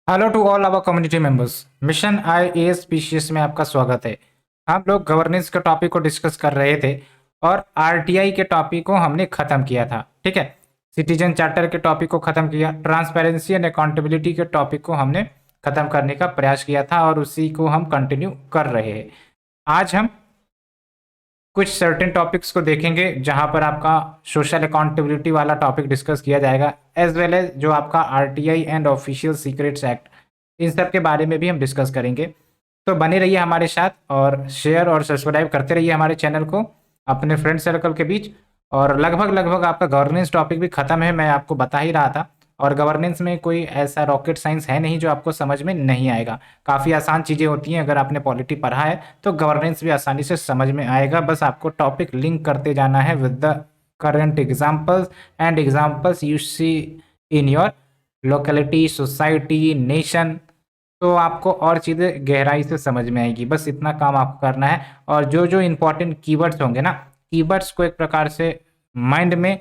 Hello to all our community members. Mission IAS species में आपका स्वागत है। हम लोग गवर्नेंस के टॉपिक को डिस्कस कर रहे थे और आरटीआई के टॉपिक को हमने खत्म किया था। ठीक है, सिटीजन चार्टर के टॉपिक को खत्म किया, ट्रांसपेरेंसी एंड अकाउंटेबिलिटी के टॉपिक को हमने खत्म करने का प्रयास किया था और उसी को हम कंटिन्यू कर रहे हैं। आज हम कुछ सर्टेन टॉपिक्स को देखेंगे जहां पर आपका सोशल अकाउंटेबिलिटी वाला टॉपिक डिस्कस किया जाएगा, एज वेल एज जो आपका RTI and official secrets act, इन सब के बारे में भी हम डिस्कस करेंगे। तो बने रहिए हमारे साथ और शेयर और सब्सक्राइब करते रहिए हमारे चैनल को अपने फ्रेंड सर्कल के बीच। और लगभग लगभग आपका गवर्नेंस टॉपिक भी खत्म है, मैं आपको बता ही रहा था। और गवर्नेंस में कोई ऐसा रॉकेट साइंस है नहीं जो आपको समझ में नहीं आएगा। काफ़ी आसान चीज़ें होती हैं, अगर आपने पॉलिटी पढ़ा है तो गवर्नेंस भी आसानी से समझ में आएगा। बस आपको टॉपिक लिंक करते जाना है with the current examples and examples you see in your locality, society, nation. तो आपको और चीज़ें गहराई से समझ में आएगी। बस इतना काम आपको करना है। और जो जो इंपॉर्टेंट कीवर्ड्स होंगे ना, कीवर्ड्स को एक प्रकार से माइंड में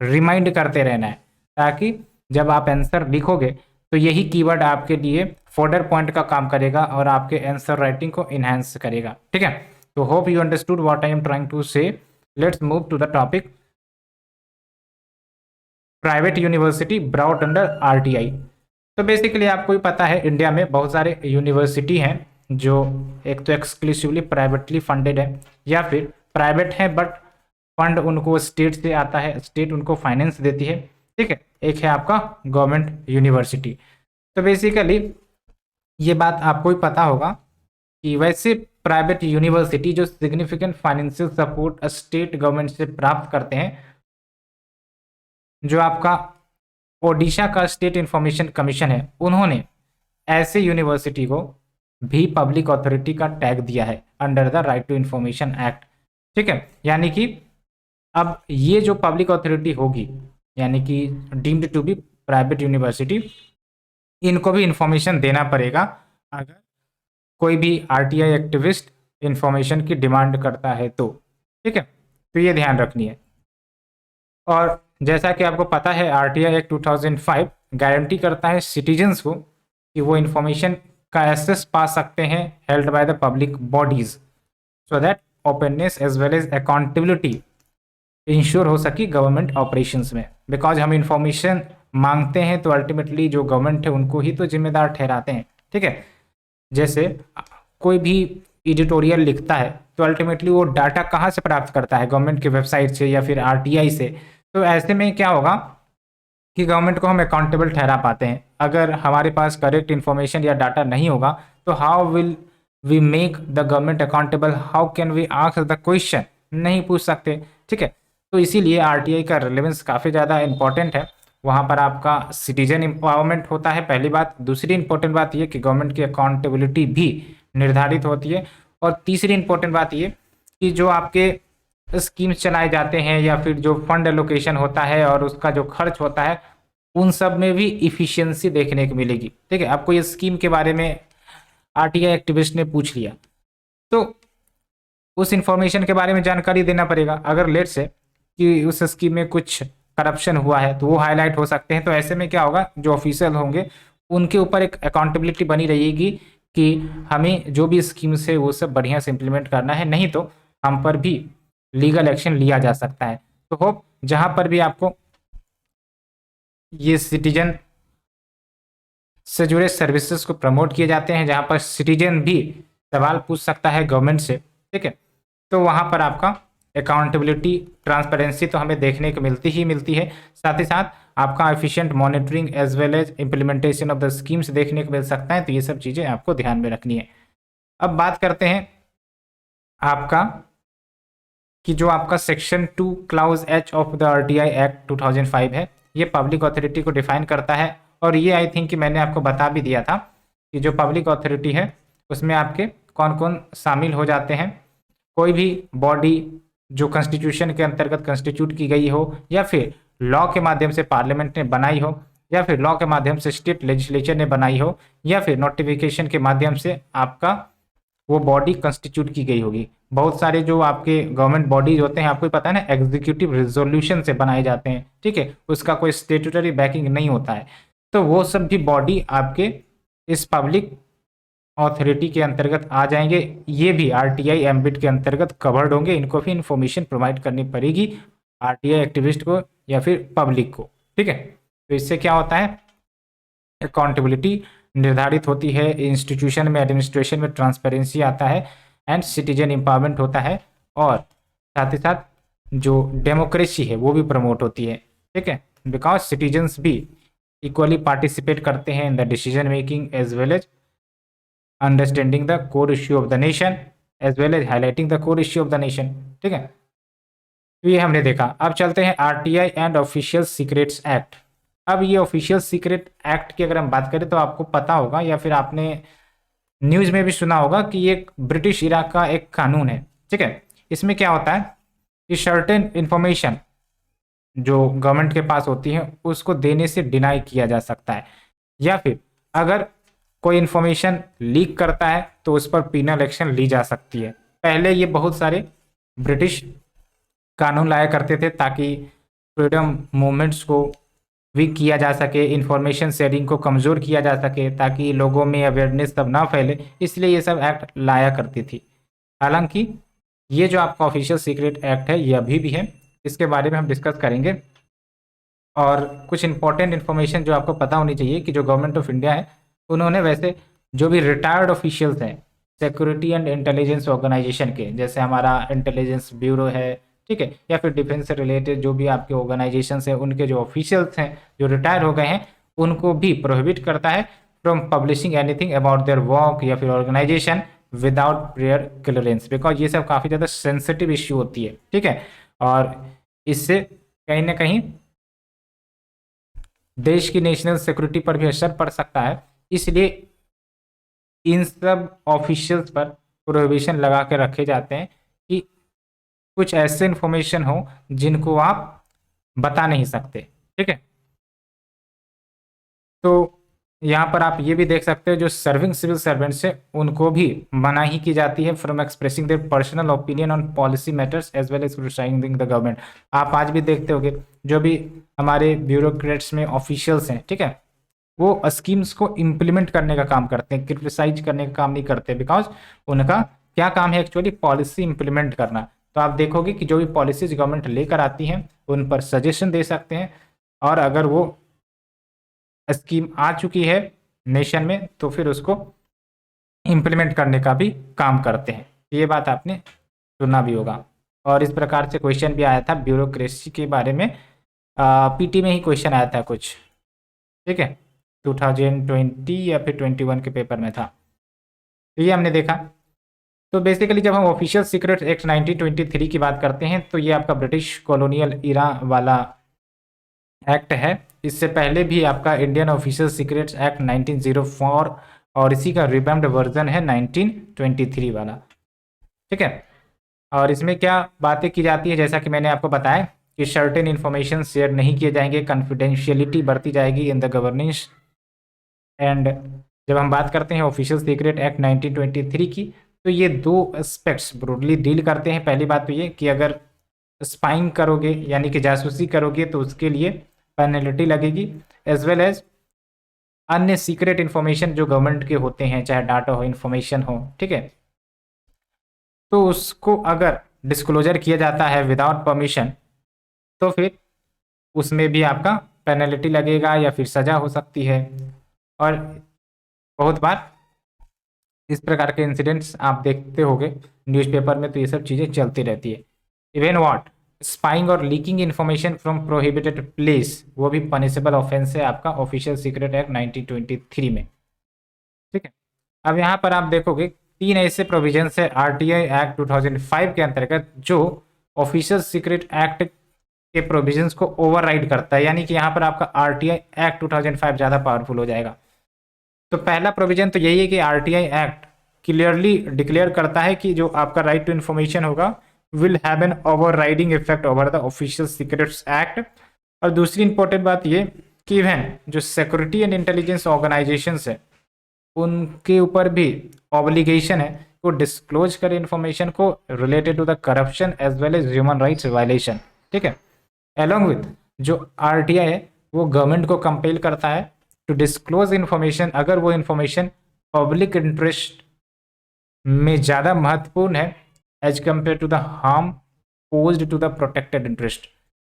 रिमाइंड करते रहना है, ताकि जब आप आंसर लिखोगे तो यही कीवर्ड आपके लिए फोल्डर पॉइंट का काम करेगा और आपके आंसर राइटिंग को इनहेंस करेगा। ठीक है, तो hope you understood what I am trying to say. Let's move to the topic private university brought under RTI. तो बेसिकली आपको भी पता है इंडिया में बहुत सारे यूनिवर्सिटी हैं जो एक तो एक्सक्लूसिवली प्राइवेटली फंडेड है या फिर प्राइवेट है बट फंड उनको स्टेट से आता है, स्टेट उनको फाइनेंस देती है। ठीक है, एक है आपका गवर्नमेंट यूनिवर्सिटी। तो बेसिकली ये बात आपको भी पता होगा कि वैसे प्राइवेट यूनिवर्सिटी जो significant financial support state government से प्राप्त करते हैं, जो आपका ओडिशा का स्टेट इंफॉर्मेशन कमीशन है, उन्होंने ऐसे यूनिवर्सिटी को भी पब्लिक अथॉरिटी का टैग दिया है under the right to information act. ठीक है, यानी कि अब ये जो पब्लिक अथॉरिटी होगी, यानी कि deemed to be private university, इनको भी इंफॉर्मेशन देना पड़ेगा अगर कोई भी आरटीआई एक्टिविस्ट इंफॉर्मेशन की डिमांड करता है तो। ठीक है, तो ये ध्यान रखनी है। और जैसा कि आपको पता है आरटीआई एक्ट 2005 गारंटी करता है सिटीजन्स को कि वो इंफॉर्मेशन का एक्सेस पा सकते हैं held by the public bodies, so that openness as well as accountability ensure हो सकी गवर्नमेंट ऑपरेशंस में। बिकॉज हम इंफॉर्मेशन मांगते हैं तो अल्टीमेटली जो गवर्नमेंट है उनको ही तो जिम्मेदार ठहराते हैं। ठीक है, जैसे कोई भी एडिटोरियल लिखता है तो अल्टीमेटली वो डाटा कहाँ से प्राप्त करता है, गवर्नमेंट की वेबसाइट से या फिर आरटीआई से। तो ऐसे में क्या होगा कि गवर्नमेंट को हम अकाउंटेबल ठहरा पाते हैं। अगर हमारे पास करेक्ट इन्फॉर्मेशन या डाटा नहीं होगा तो how will we make the government accountable, how can we ask the question, नहीं पूछ सकते। ठीक है, तो इसीलिए आरटीआई का रिलेवेंस काफ़ी ज़्यादा इंपॉर्टेंट है। वहाँ पर आपका सिटीजन एम्पावरमेंट होता है, पहली बात। दूसरी इंपॉर्टेंट बात ये कि गवर्नमेंट की अकाउंटेबिलिटी भी निर्धारित होती है। और तीसरी इंपॉर्टेंट बात ये कि जो आपके स्कीम्स चलाए जाते हैं या फिर जो फंड एलोकेशन होता है और उसका जो खर्च होता है, उन सब में भी इफिशियंसी देखने को मिलेगी। ठीक है, आपको ये स्कीम के बारे में आरटीआई एक्टिविस्ट ने पूछ लिया तो उस इंफॉर्मेशन के बारे में जानकारी देना पड़ेगा। अगर लेट से कि उस स्कीम में कुछ करप्शन हुआ है तो वो हाईलाइट हो सकते हैं। तो ऐसे में क्या होगा, जो ऑफिशियल होंगे उनके ऊपर एक अकाउंटेबिलिटी बनी रहेगी कि हमें जो भी स्कीम्स है वो सब बढ़िया से इम्प्लीमेंट करना है, नहीं तो हम पर भी लीगल एक्शन लिया जा सकता है। तो होप जहां पर भी आपको ये सिटीजन से जुड़े सर्विसेज को प्रमोट किए जाते हैं, जहां पर सिटीजन भी सवाल पूछ सकता है गवर्नमेंट से, ठीक है, तो वहां पर आपका अकाउंटेबिलिटी, ट्रांसपेरेंसी तो हमें देखने को मिलती ही मिलती है। साथ ही साथ आपका efficient monitoring as well as implementation of the schemes देखने को मिल सकता है। तो ये सब चीज़ें आपको ध्यान में रखनी है। अब बात करते हैं आपका कि जो आपका section 2 clause H of the RTI act 2005 है, ये पब्लिक अथॉरिटी को डिफाइन करता है। और ये आई थिंक कि मैंने आपको बता भी दिया था कि जो पब्लिक अथॉरिटी है उसमें आपके कौन कौन शामिल हो जाते हैं। कोई भी बॉडी जो कॉन्स्टिट्यूशन के अंतर्गत कॉन्स्टिट्यूट की गई हो, या फिर लॉ के माध्यम से पार्लियामेंट ने बनाई हो, या फिर लॉ के माध्यम से स्टेट लेजिस्लेचर ने बनाई हो, या फिर नोटिफिकेशन के माध्यम से आपका वो बॉडी कंस्टिट्यूट की गई होगी। बहुत सारे जो आपके गवर्नमेंट बॉडीज होते हैं, आपको ही पता है ना, एग्जीक्यूटिव रेजोल्यूशन से बनाए जाते हैं। ठीक है, उसका कोई स्टेटूटरी बैकिंग नहीं होता है। तो वो सब भी बॉडी आपके इस पब्लिक अथॉरिटी के अंतर्गत आ जाएंगे। ये भी आरटीआई एम्बिट के अंतर्गत कवर्ड होंगे। इनको भी इंफॉर्मेशन प्रोवाइड करनी पड़ेगी आरटीआई एक्टिविस्ट को या फिर पब्लिक को, ठीक है। तो इससे क्या होता है, अकाउंटेबिलिटी निर्धारित होती है, इंस्टीट्यूशन में एडमिनिस्ट्रेशन में ट्रांसपेरेंसी आता है, एंड सिटीजन एम्पावरमेंट होता है, और साथ ही साथ जो डेमोक्रेसी है वो भी प्रमोट होती है, ठीक है। बिकॉज सिटीजन्स भी इक्वली पार्टिसिपेट करते हैं in the decision making as well as understanding the core issue of the nation as well as highlighting the core issue of the nation, ठीक है। तो ये हमने देखा। अब चलते हैं RTI and official secrets act. अब ये ऑफिशियल सीक्रेट एक्ट की अगर हम बात करें तो आपको पता होगा या फिर आपने न्यूज़ में भी सुना होगा कि ये एक ब्रिटिश इरा का एक कानून है, ठीक है। इसमें क्या होता है कि सर्टेन इंफॉर्मेशन जो गवर्नमेंट के पास होती है उसको देने से डिनाई किया जा सकता है, या फिर अगर कोई इंफॉर्मेशन लीक करता है तो उस पर पीनल एक्शन ली जा सकती है। पहले ये बहुत सारे ब्रिटिश कानून लाया करते थे ताकि फ्रीडम मूवमेंट्स को वीक किया जा सके, इंफॉर्मेशन शेयरिंग को कमज़ोर किया जा सके, ताकि लोगों में अवेयरनेस तब ना फैले, इसलिए ये सब एक्ट लाया करती थी। हालांकि ये जो आपका ऑफिशियल सीक्रेट एक्ट है ये अभी भी है, इसके बारे में हम डिस्कस करेंगे। और कुछ इंपॉर्टेंट इन्फॉर्मेशन जो आपको पता होनी चाहिए कि जो गवर्नमेंट ऑफ इंडिया है उन्होंने वैसे जो भी रिटायर्ड ऑफिशियल्स हैं सिक्योरिटी एंड इंटेलिजेंस ऑर्गेनाइजेशन के, जैसे हमारा इंटेलिजेंस ब्यूरो है, ठीक है, या फिर डिफेंस से रिलेटेड जो भी आपके ऑर्गेनाइजेशंस हैं उनके जो ऑफिशियल्स हैं जो रिटायर हो गए हैं उनको भी प्रोहिबिट करता है from publishing anything about their work या फिर organisation without prior clearance, because ये सब काफ़ी ज़्यादा सेंसिटिव इश्यू होती है, ठीक है। और इससे कहीं ना कहीं देश की नेशनल सिक्योरिटी पर भी असर पड़ सकता है, इसलिए इन सब ऑफिशियल्स पर प्रोहिबिशन लगा के रखे जाते हैं कि कुछ ऐसे इंफॉर्मेशन हो जिनको आप बता नहीं सकते, ठीक है। तो यहाँ पर आप ये भी देख सकते हो जो सर्विंग सिविल सर्वेंट्स है उनको भी मनाही की जाती है from expressing their personal opinion on policy matters as well as criticising the government. आप आज भी देखते होगे जो भी हमारे ब्यूरोक्रेट्स में ऑफिशियल्स हैं, ठीक है, वो स्कीम्स को इम्प्लीमेंट करने का काम करते हैं, क्रिटिसाइज करने का काम नहीं करते, बिकॉज उनका क्या काम है एक्चुअली पॉलिसी इम्प्लीमेंट करना। तो आप देखोगे कि जो भी पॉलिसीज गवर्नमेंट लेकर आती हैं उन पर सजेशन दे सकते हैं, और अगर वो स्कीम आ चुकी है नेशन में तो फिर उसको इम्प्लीमेंट करने का भी काम करते हैं। ये बात आपने सुना भी होगा। और इस प्रकार से क्वेश्चन भी आया था ब्यूरोक्रेसी के बारे में, पीटी में ही क्वेश्चन आया था कुछ, ठीक है, 2020 या फिर 21 के पेपर में था। तो ये हमने देखा। तो बेसिकली जब हम ऑफिशियल सीक्रेट एक्ट 1923 की बात करते हैं तो ये आपका ब्रिटिश कॉलोनियल इरा वाला एक्ट है। इससे पहले भी आपका इंडियन ऑफिशियल सीक्रेट्स एक्ट 1904 और इसी का रिवैम्प्ड वर्जन है 1923 वाला, ठीक है। और इसमें क्या बातें की जाती है, जैसा कि मैंने आपको बताया कि सर्टेन इन्फॉर्मेशन शेयर नहीं किए जाएंगे, कॉन्फिडेंशियलिटी बढ़ती जाएगी इन द गवर्नेंस। एंड जब हम बात करते हैं ऑफिशियल सीक्रेट एक्ट 1923 की तो ये दो एस्पेक्ट्स ब्रॉडली डील करते हैं। पहली बात तो ये कि अगर स्पाइंग करोगे यानी कि जासूसी करोगे तो उसके लिए पेनल्टी लगेगी, एज वेल एज अन्य सीक्रेट इन्फॉर्मेशन जो गवर्नमेंट के होते हैं, चाहे डाटा हो, इन्फॉर्मेशन हो, ठीक है, तो उसको अगर डिस्क्लोजर किया जाता है विदाउट परमिशन तो फिर उसमें भी आपका पेनल्टी लगेगा या फिर सज़ा हो सकती है। और बहुत बार इस प्रकार के इंसिडेंट्स आप देखते होंगे न्यूज़पेपर में, तो ये सब चीज़ें चलती रहती है। इवन व्हाट स्पाइंग और leaking information from prohibited place वो भी पनिशेबल ऑफेंस है आपका ऑफिशियल सीक्रेट एक्ट 1923 में, ठीक है। अब यहाँ पर आप देखोगे 3 ऐसे प्रोविजंस है आरटीआई एक्ट 2005 के अंतर्गत जो ऑफिशियल सीक्रेट एक्ट के प्रोविजंस को ओवरराइड करता है, यानी कि यहाँ पर आपका आरटीआई एक्ट 2005 ज़्यादा पावरफुल हो जाएगा। तो पहला प्रोविजन तो यही है कि आरटीआई एक्ट क्लियरली डिक्लेयर करता है कि जो आपका राइट टू इन्फॉर्मेशन होगा will have an overriding effect over the official secrets act. और दूसरी इंपॉर्टेंट बात ये कि इवन जो सिक्योरिटी एंड इंटेलिजेंस ऑर्गेनाइजेशंस है उनके ऊपर भी ऑब्लिगेशन है वो डिस्क्लोज करे इन्फॉर्मेशन को related to the corruption as well as human rights violation, ठीक है। अलॉन्ग विथ जो आरटीआई है वो गवर्नमेंट को कंपेल करता है टू डिस्क्लोज इन्फॉर्मेशन, अगर वो इन्फॉर्मेशन पब्लिक इंटरेस्ट में ज़्यादा महत्वपूर्ण है as compare to the harm posed to the protected interest.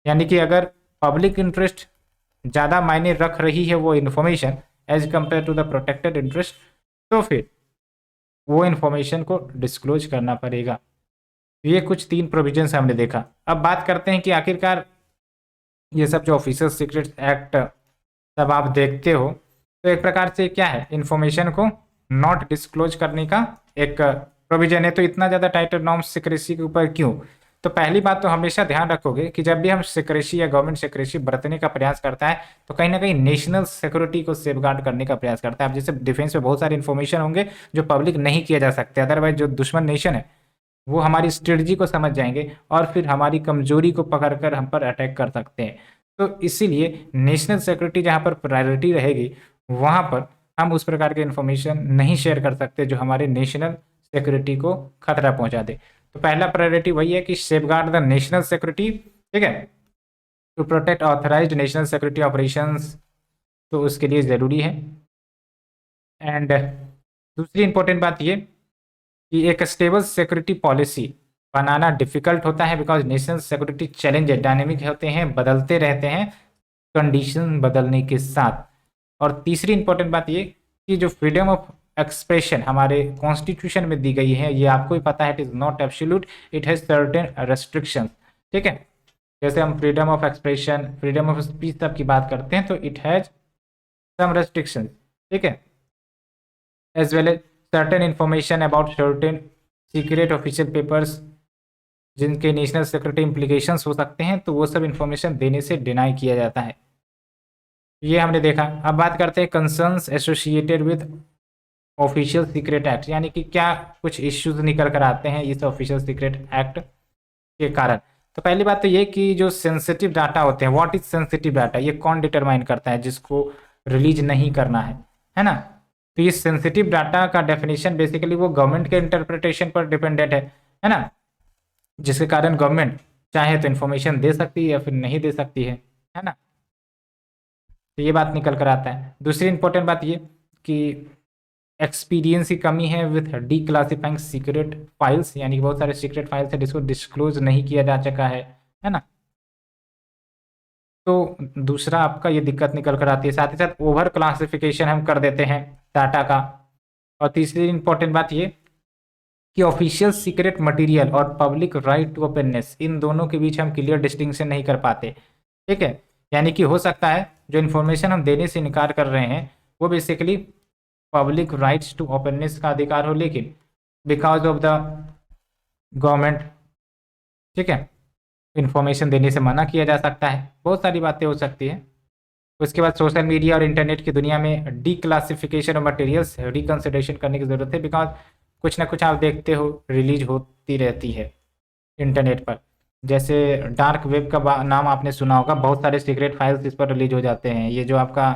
यानी कि अगर पब्लिक इंटरेस्ट ज़्यादा मायने रख रही है वो information as compare to the protected interest, तो फिर वो इन्फॉर्मेशन को डिस्क्लोज करना पड़ेगा। ये कुछ 3 प्रोविजंस हमने देखा। अब बात करते हैं कि आखिरकार ये सब जो ऑफिशियल सीक्रेट्स एक्ट सब आप देखते हो, तो एक प्रकार से क्या है, इन्फॉर्मेशन को नॉट डिस्क्लोज करने का एक प्रोविजन है। तो इतना ज़्यादा टाइटर नॉर्म्स सिक्रेसी के ऊपर क्यों? तो पहली बात तो हमेशा ध्यान रखोगे कि जब भी हम सिक्रेसी या गवर्नमेंट सिक्रेसी बरतने का प्रयास करता है तो कहीं ना कहीं नेशनल सिक्योरिटी को सेफगार्ड करने का प्रयास करता है। अब जैसे डिफेंस में बहुत सारे इन्फॉर्मेशन होंगे जो पब्लिक नहीं किया जा सकते, अदरवाइज जो दुश्मन नेशन है वो हमारी स्ट्रेटजी को समझ जाएंगे और फिर हमारी कमजोरी को पकड़कर हम पर अटैक कर सकते हैं। तो इसीलिए नेशनल सिक्योरिटी जहाँ पर प्रायोरिटी रहेगी वहाँ पर हम उस प्रकार के इन्फॉर्मेशन नहीं शेयर कर सकते जो हमारे नेशनल सिक्योरिटी को खतरा पहुँचा दे। तो पहला प्रायोरिटी वही है कि सेफगार्ड द नेशनल सिक्योरिटी, ठीक है, to protect authorised national security operations, तो उसके लिए ज़रूरी है। एंड दूसरी इंपॉर्टेंट बात ये कि एक स्टेबल सिक्योरिटी पॉलिसी बनाना डिफिकल्ट होता है because national security challenges dynamic होते हैं, बदलते रहते हैं कंडीशन बदलने के साथ। और तीसरी इंपॉर्टेंट बात ये कि जो फ्रीडम ऑफ एक्सप्रेशन हमारे कॉन्स्टिट्यूशन में दी गई है, ये आपको भी पता है, it is not absolute, it has certain restrictions, ठीक है। जैसे हम freedom of expression, freedom of speech सब की बात करते हैं तो इट हैज़ सम रेस्ट्रिक्शंस, ठीक है। As well as certain information about certain secret official papers जिनके नेशनल सिक्योरिटी इम्प्लीकेशंस हो सकते हैं, तो वो सब इन्फॉर्मेशन देने से डिनाई किया जाता है। ये हमने देखा। अब बात करते हैं concerns associated with official secret act, यानी कि क्या कुछ इश्यूज निकल कर आते हैं इस ऑफिशियल सीक्रेट एक्ट के कारण। तो पहली बात तो ये कि जो सेंसिटिव डाटा होते हैं, व्हाट इज सेंसिटिव डाटा, ये कौन डिटरमाइन करता है जिसको रिलीज नहीं करना है ना। तो ये सेंसिटिव डाटा का डेफिनेशन बेसिकली वो गवर्नमेंट के इंटरप्रिटेशन पर डिपेंडेंट है ना, जिसके कारण गवर्नमेंट चाहे तो इन्फॉर्मेशन दे सकती है या फिर नहीं दे सकती है ना। तो ये बात निकल कर आता है। दूसरी इंपॉर्टेंट बात ये कि एक्सपीरियंस की कमी है with D classifying secret files, यानी कि बहुत सारे सीक्रेट फाइल्स है जिसको डिस्क्लोज नहीं किया जा चुका है ना। तो दूसरा आपका ये दिक्कत निकल कर आती है। साथ ही साथ ओवर क्लासिफिकेशन हम कर देते हैं डाटा का। और तीसरी इंपॉर्टेंट बात ये कि ऑफिशियल सीक्रेट मटेरियल और पब्लिक राइट टू ओपननेस, इन दोनों के बीच हम क्लियर डिस्टिंक्शन नहीं कर पाते, ठीक है। यानी कि हो सकता है जो इन्फॉर्मेशन हम देने से इनकार कर रहे हैं वो basically public rights to openness का अधिकार हो, लेकिन बिकॉज ऑफ द गवर्नमेंट, ठीक है, इन्फॉर्मेशन देने से मना किया जा सकता है। बहुत सारी बातें हो सकती हैं। उसके बाद सोशल मीडिया और इंटरनेट की दुनिया में D classification of materials reconsideration करने की ज़रूरत है, बिकॉज कुछ ना कुछ आप देखते हो रिलीज होती रहती है इंटरनेट पर। जैसे डार्क वेब का नाम आपने सुना होगा, बहुत सारे सीक्रेट फाइल्स इस पर रिलीज हो जाते हैं। ये जो आपका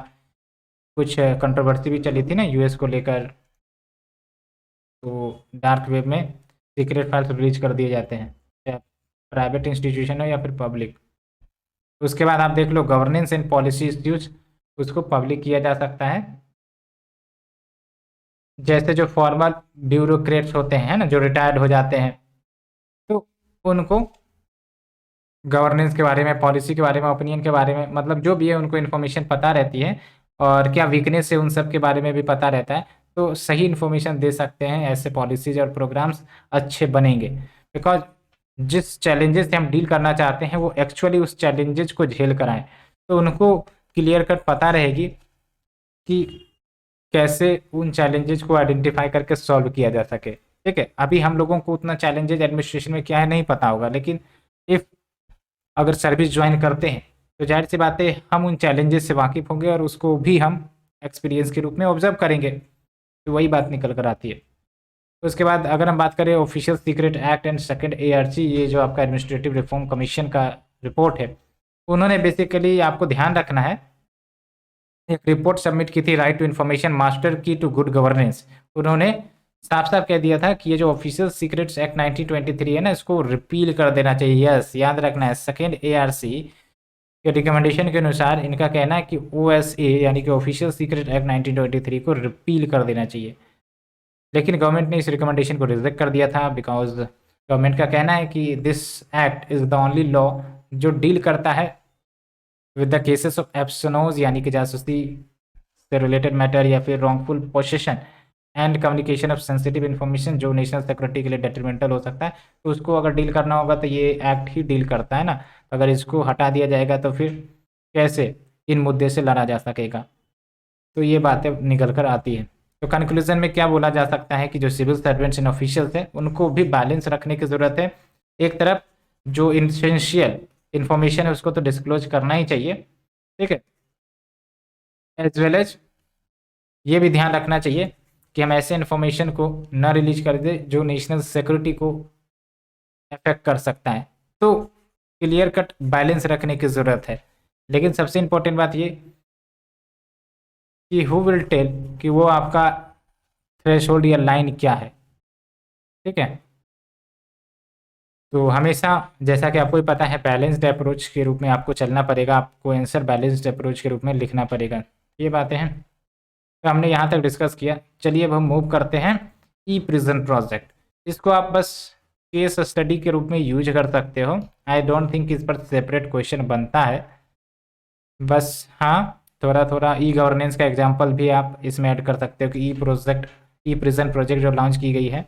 कुछ कंट्रोवर्सी भी चली थी ना यूएस को लेकर, तो डार्क वेब में सीक्रेट फाइल्स रिलीज कर दिए जाते हैं, चाहे प्राइवेट इंस्टीट्यूशन हो या फिर पब्लिक। उसके बाद आप देख लो गवर्नेंस एंड पॉलिसी इश्यूज, उसको पब्लिक किया जा सकता है। जैसे जो फॉर्मल ब्यूरोक्रेट्स होते हैं ना, जो रिटायर्ड हो जाते हैं, तो उनको गवर्नेंस के बारे में, पॉलिसी के बारे में, ओपिनियन के बारे में, मतलब जो भी है उनको इन्फॉर्मेशन पता रहती है और क्या वीकनेस है उन सब के बारे में भी पता रहता है। तो सही इन्फॉर्मेशन दे सकते हैं, ऐसे पॉलिसीज और प्रोग्राम्स अच्छे बनेंगे। बिकॉज जिस चैलेंजेस से हम डील करना चाहते हैं वो एक्चुअली उस चैलेंजेस को झेल कर आए, तो उनको क्लियर कट पता रहेगी कि कैसे उन चैलेंजेस को आइडेंटिफाई करके सॉल्व किया जा सके, ठीक है। अभी हम लोगों को उतना चैलेंजेस एडमिनिस्ट्रेशन में क्या है नहीं पता होगा, लेकिन इफ़ अगर सर्विस ज्वाइन करते हैं तो जाहिर सी बात है हम उन चैलेंजेस से वाकिफ़ होंगे और उसको भी हम एक्सपीरियंस के रूप में ऑब्जर्व करेंगे। तो वही बात निकल कर आती है। उसके बाद अगर हम बात करें official secret act and second ARC, ये जो आपका एडमिनिस्ट्रेटिव रिफॉर्म कमीशन का रिपोर्ट है, उन्होंने बेसिकली आपको ध्यान रखना है, एक रिपोर्ट सबमिट की थी राइट टू इन्फॉर्मेशन मास्टर की टू गुड गवर्नेंस। उन्होंने साफ साफ कह दिया था कि ये जो ऑफिशियल सीक्रेट्स एक्ट 1923 है ना, इसको रिपील कर देना चाहिए। यस, याद रखना है, सेकेंड एआरसी के रिकमेंडेशन के अनुसार इनका कहना है कि OSA यानी कि ऑफिशियल सीक्रेट एक्ट 1923 को रिपील कर देना चाहिए, लेकिन गवर्नमेंट ने इस रिकमेंडेशन को रिजेक्ट कर दिया था बिकॉज गवर्नमेंट का कहना है कि this act is the only law जो डील करता है विद द केसेस ऑफ एप्सनोज यानी कि जासूसी से रिलेटेड मैटर या फिर wrongful possession and communication of sensitive information जो नेशनल सिक्योरिटी के लिए डेट्रीमेंटल हो सकता है, तो उसको अगर डील करना होगा तो ये एक्ट ही डील करता है ना। अगर इसको हटा दिया जाएगा तो फिर कैसे इन मुद्दे से लड़ा जा सकेगा, तो ये बातें निकल कर आती है। तो कंक्लूजन में क्या बोला जा सकता है कि जो सिविल सर्वेंट्स एंड ऑफिशियल्स हैं उनको भी बैलेंस रखने की ज़रूरत है। एक तरफ जो इसेंशियल इन्फॉर्मेशन है उसको तो डिस्क्लोज करना ही चाहिए, ठीक है, एज वेल एज ये भी ध्यान रखना चाहिए कि हम ऐसे इन्फॉर्मेशन को न रिलीज कर दे जो नेशनल सिक्योरिटी को अफेक्ट कर सकता है। तो क्लियर कट बैलेंस रखने की ज़रूरत है। लेकिन सबसे इम्पोर्टेंट बात ये कि हु विल टेल कि वो आपका थ्रेशोल्ड या लाइन क्या है, ठीक है। तो हमेशा जैसा कि आपको ही पता है बैलेंस्ड अप्रोच के रूप में आपको चलना पड़ेगा, आपको आंसर बैलेंस्ड अप्रोच के रूप में लिखना पड़ेगा, ये बातें हैं। तो हमने यहाँ तक डिस्कस किया, चलिए अब हम मूव करते हैं ई प्रिजन प्रोजेक्ट। इसको आप बस केस स्टडी के रूप में यूज कर सकते हो। आई डोंट थिंक इस पर सेपरेट क्वेश्चन बनता है, बस हाँ थोड़ा थोड़ा ई गवर्नेंस का एग्जाम्पल भी आप इसमें ऐड कर सकते हो कि ई प्रिजन प्रोजेक्ट जो लॉन्च की गई है,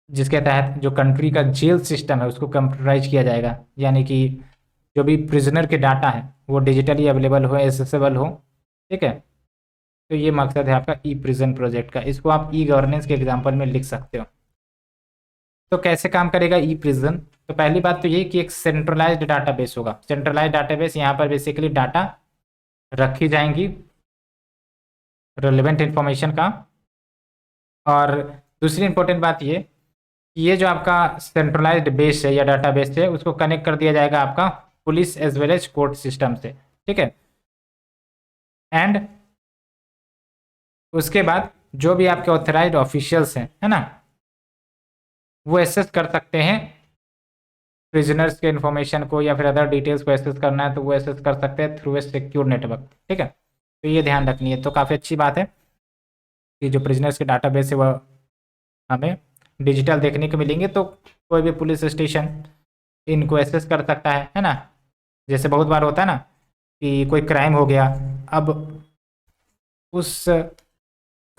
जिसके तहत जो कंट्री का जेल सिस्टम है उसको कंप्यूटराइज किया जाएगा, यानी कि जो भी प्रिजनर के डाटा है वो डिजिटली अवेलेबल हो, एसेसेबल हो, ठीक है। तो ये मकसद है आपका ई प्रिजन प्रोजेक्ट का, इसको आप ई गवर्नेंस के एग्जाम्पल में लिख सकते हो। तो कैसे काम करेगा ई प्रिजन? तो पहली बात तो ये कि एक सेंट्रलाइज्ड डाटाबेस होगा। सेंट्रलाइज्ड डाटाबेस, यहाँ पर बेसिकली डाटा रखी जाएंगी रिलेवेंट इन्फॉर्मेशन का। और दूसरी इंपॉर्टेंट बात ये जो आपका सेंट्रलाइज्ड बेस है या डाटाबेस है उसको कनेक्ट कर दिया जाएगा आपका police as well as court system से, ठीक है। एंड उसके बाद जो भी आपके ऑथराइज्ड ऑफिशियल्स हैं, है ना, वो एक्सेस कर सकते हैं प्रिजनर्स के इन्फॉर्मेशन को या फिर अदर डिटेल्स को एक्सेस करना है तो वो एक्सेस कर सकते हैं थ्रू ए सिक्योर नेटवर्क, ठीक है। तो ये ध्यान रखनी है। तो काफ़ी अच्छी बात है कि जो प्रिजनर्स के डाटाबेस है वह हमें डिजिटल देखने को मिलेंगे, तो कोई भी पुलिस स्टेशन इनको एक्सेस कर सकता है ना। जैसे बहुत बार होता है ना कि कोई क्राइम हो गया, अब उस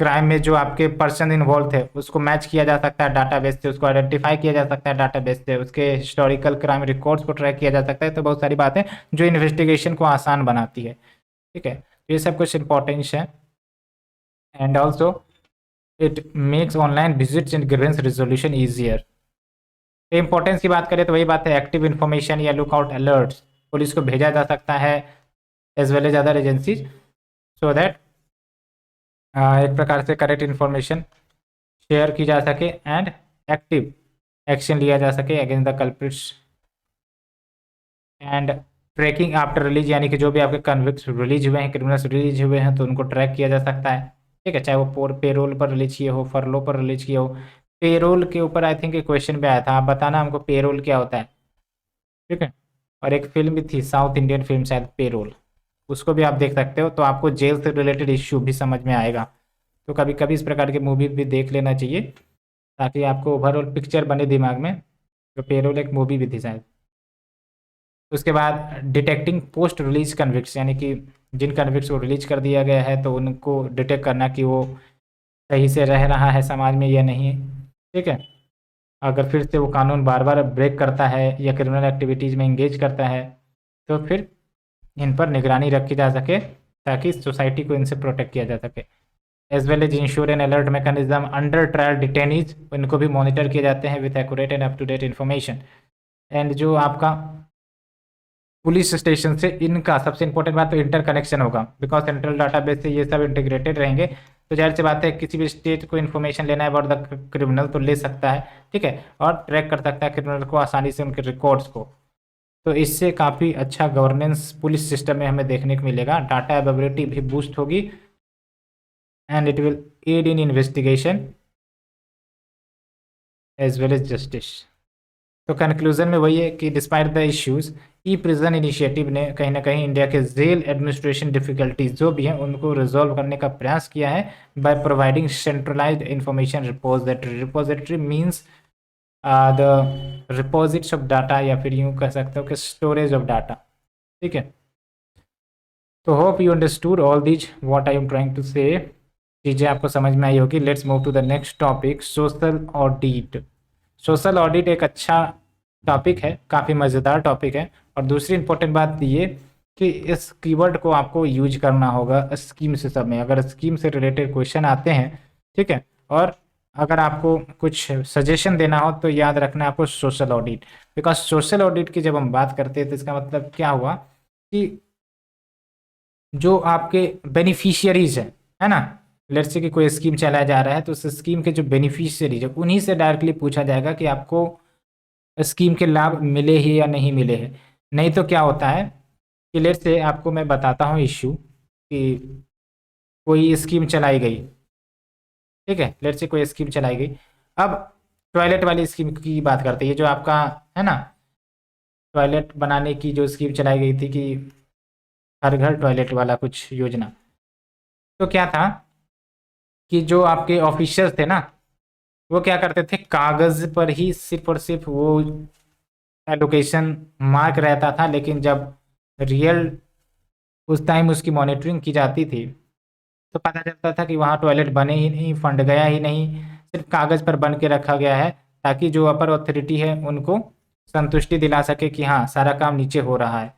क्राइम में जो आपके पर्सन इन्वॉल्व थे उसको मैच किया जा सकता है डाटाबेस से, उसको आइडेंटिफाई किया जा सकता है डाटाबेस से, उसके हिस्टोरिकल क्राइम रिकॉर्ड्स को ट्रैक किया जा सकता है। तो बहुत सारी बातें जो इन्वेस्टिगेशन को आसान बनाती है, ठीक है। तो ये सब कुछ इम्पोर्टेंस है। And also it makes online visits and grievance resolution easier. Importance की बात करें तो वही बात है, एक्टिव इन्फॉर्मेशन या लुकआउट अलर्ट्स पुलिस को भेजा जा सकता है as well as other agencies, so that एक प्रकार से करेक्ट इन्फॉर्मेशन शेयर की जा सके एंड एक्टिव एक्शन लिया जा सके against the culprits. And tracking after release, यानी कि जो भी आपके कन्विक्ट्स रिलीज हुए हैं, क्रिमिनल्स रिलीज हुए हैं, तो उनको ट्रैक किया जा सकता है, ठीक है। चाहे वो पेरोल पर रिलीज किए हो, फरलो पर रिलीज किए हो। पेरोल के ऊपर आई थिंक एक क्वेश्चन भी आया था, आप बताना हमको पेरोल क्या होता है, ठीक है। और एक फिल्म भी थी साउथ इंडियन फिल्म शायद पेरोल, उसको भी आप देख सकते हो, तो आपको जेल से रिलेटेड इश्यू भी समझ में आएगा। तो कभी कभी इस प्रकार के मूवी भी देख लेना चाहिए ताकि आपको ओवरऑल पिक्चर बने दिमाग में। तो पेरोल एक मूवी भी थी शायद। उसके बाद डिटेक्टिंग पोस्ट रिलीज कन्विक्ट्स, यानी कि जिन कन्विक्ट्स को रिलीज कर दिया गया है तो उनको डिटेक्ट करना कि वो सही से रह रहा है समाज में या नहीं, ठीक है। अगर फिर से वो कानून बार बार ब्रेक करता है या क्रिमिनल एक्टिविटीज़ में इंगेज करता है तो फिर इन पर निगरानी रखी जा सके ताकि सोसाइटी को इनसे प्रोटेक्ट किया जा सके। As well as ensure an alert mechanism under trial detainees, इनको भी मॉनिटर किए जाते हैं with accurate and up to date information. And जो आपका पुलिस स्टेशन से इनका सबसे इंपॉर्टेंट बात तो इंटर कनेक्शन होगा, बिकॉज सेंट्रल डाटाबेस से ये सब इंटीग्रेटेड रहेंगे। तो जाहिर सी बात है किसी भी स्टेट को इन्फॉर्मेशन लेना है अबाउट द क्रिमिनल तो ले सकता है, ठीक है, और ट्रैक कर सकता है क्रिमिनल को आसानी से, उनके रिकॉर्ड्स को। तो इससे काफ़ी अच्छा गवर्नेंस पुलिस सिस्टम में हमें देखने को मिलेगा, डाटा अवेलेबिलिटी भी बूस्ट होगी and it will aid in investigation as well as justice. तो कंक्लूजन में वही है कि despite the issues, e prison initiative ने कहीं ना कहीं इंडिया के जेल एडमिनिस्ट्रेशन डिफिकल्टीज जो भी हैं उनको रिजॉल्व करने का प्रयास किया है by providing centralised information repository. Repository means the deposits of data, या फिर यूँ कह सकते हो कि स्टोरेज ऑफ डाटा। ठीक है, तो hope you understood all these what I am trying to say. चीज़ें आपको समझ में आई होगी। Let's move to the next topic, social audit. Social audit एक अच्छा टॉपिक है, काफ़ी मज़ेदार टॉपिक है। और दूसरी इंपॉर्टेंट बात ये कि इस कीवर्ड को आपको यूज करना होगा स्कीम से सब में, अगर स्कीम से रिलेटेड क्वेश्चन आते हैं। ठीक है, और अगर आपको कुछ सजेशन देना हो तो याद रखना आपको social audit, because social audit की जब हम बात करते हैं तो इसका मतलब क्या हुआ कि जो आपके बेनिफिशियरीज है ना, लेट्स से कि कोई स्कीम चलाया जा रहा है तो उस स्कीम के जो बेनिफिशियरीज है उन्हीं से डायरेक्टली पूछा जाएगा कि आपको स्कीम के लाभ मिले ही या नहीं मिले हैं। नहीं तो क्या होता है कि लेट्स से आपको मैं बताता हूँ इश्यू कि कोई स्कीम चलाई गई। ठीक है, लेट्स से कोई स्कीम चलाई गई। अब टॉयलेट वाली स्कीम की बात करते हैं, ये जो आपका है ना टॉयलेट बनाने की जो स्कीम चलाई गई थी कि हर घर टॉयलेट वाला कुछ योजना। तो क्या था कि जो आपके ऑफिसर्स थे ना वो क्या करते थे, कागज़ पर ही सिर्फ और सिर्फ वो एलोकेशन मार्क रहता था, लेकिन जब रियल उस टाइम उसकी मॉनिटरिंग की जाती थी तो पता चलता था कि वहाँ टॉयलेट बने ही नहीं, फंड गया ही नहीं, सिर्फ कागज़ पर बन के रखा गया है ताकि जो अपर अथॉरिटी है उनको संतुष्टि दिला सके कि हाँ सारा काम नीचे हो रहा है।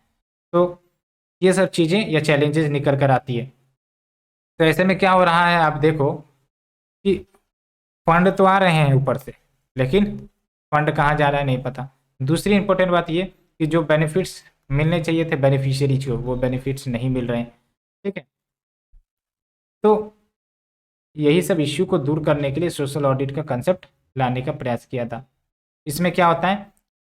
तो ये सब चीज़ें या चैलेंजेस निकल कर आती है। तो ऐसे में क्या हो रहा है, आप देखो कि फंड तो आ रहे हैं ऊपर से, लेकिन फंड कहाँ जा रहा है नहीं पता। दूसरी इंपॉर्टेंट बात ये कि जो बेनिफिट्स मिलने चाहिए थे बेनिफिशियरीज को वो बेनिफिट्स नहीं मिल रहे हैं। ठीक है, तो यही सब इश्यू को दूर करने के लिए सोशल ऑडिट का कंसेप्ट लाने का प्रयास किया था। इसमें क्या होता है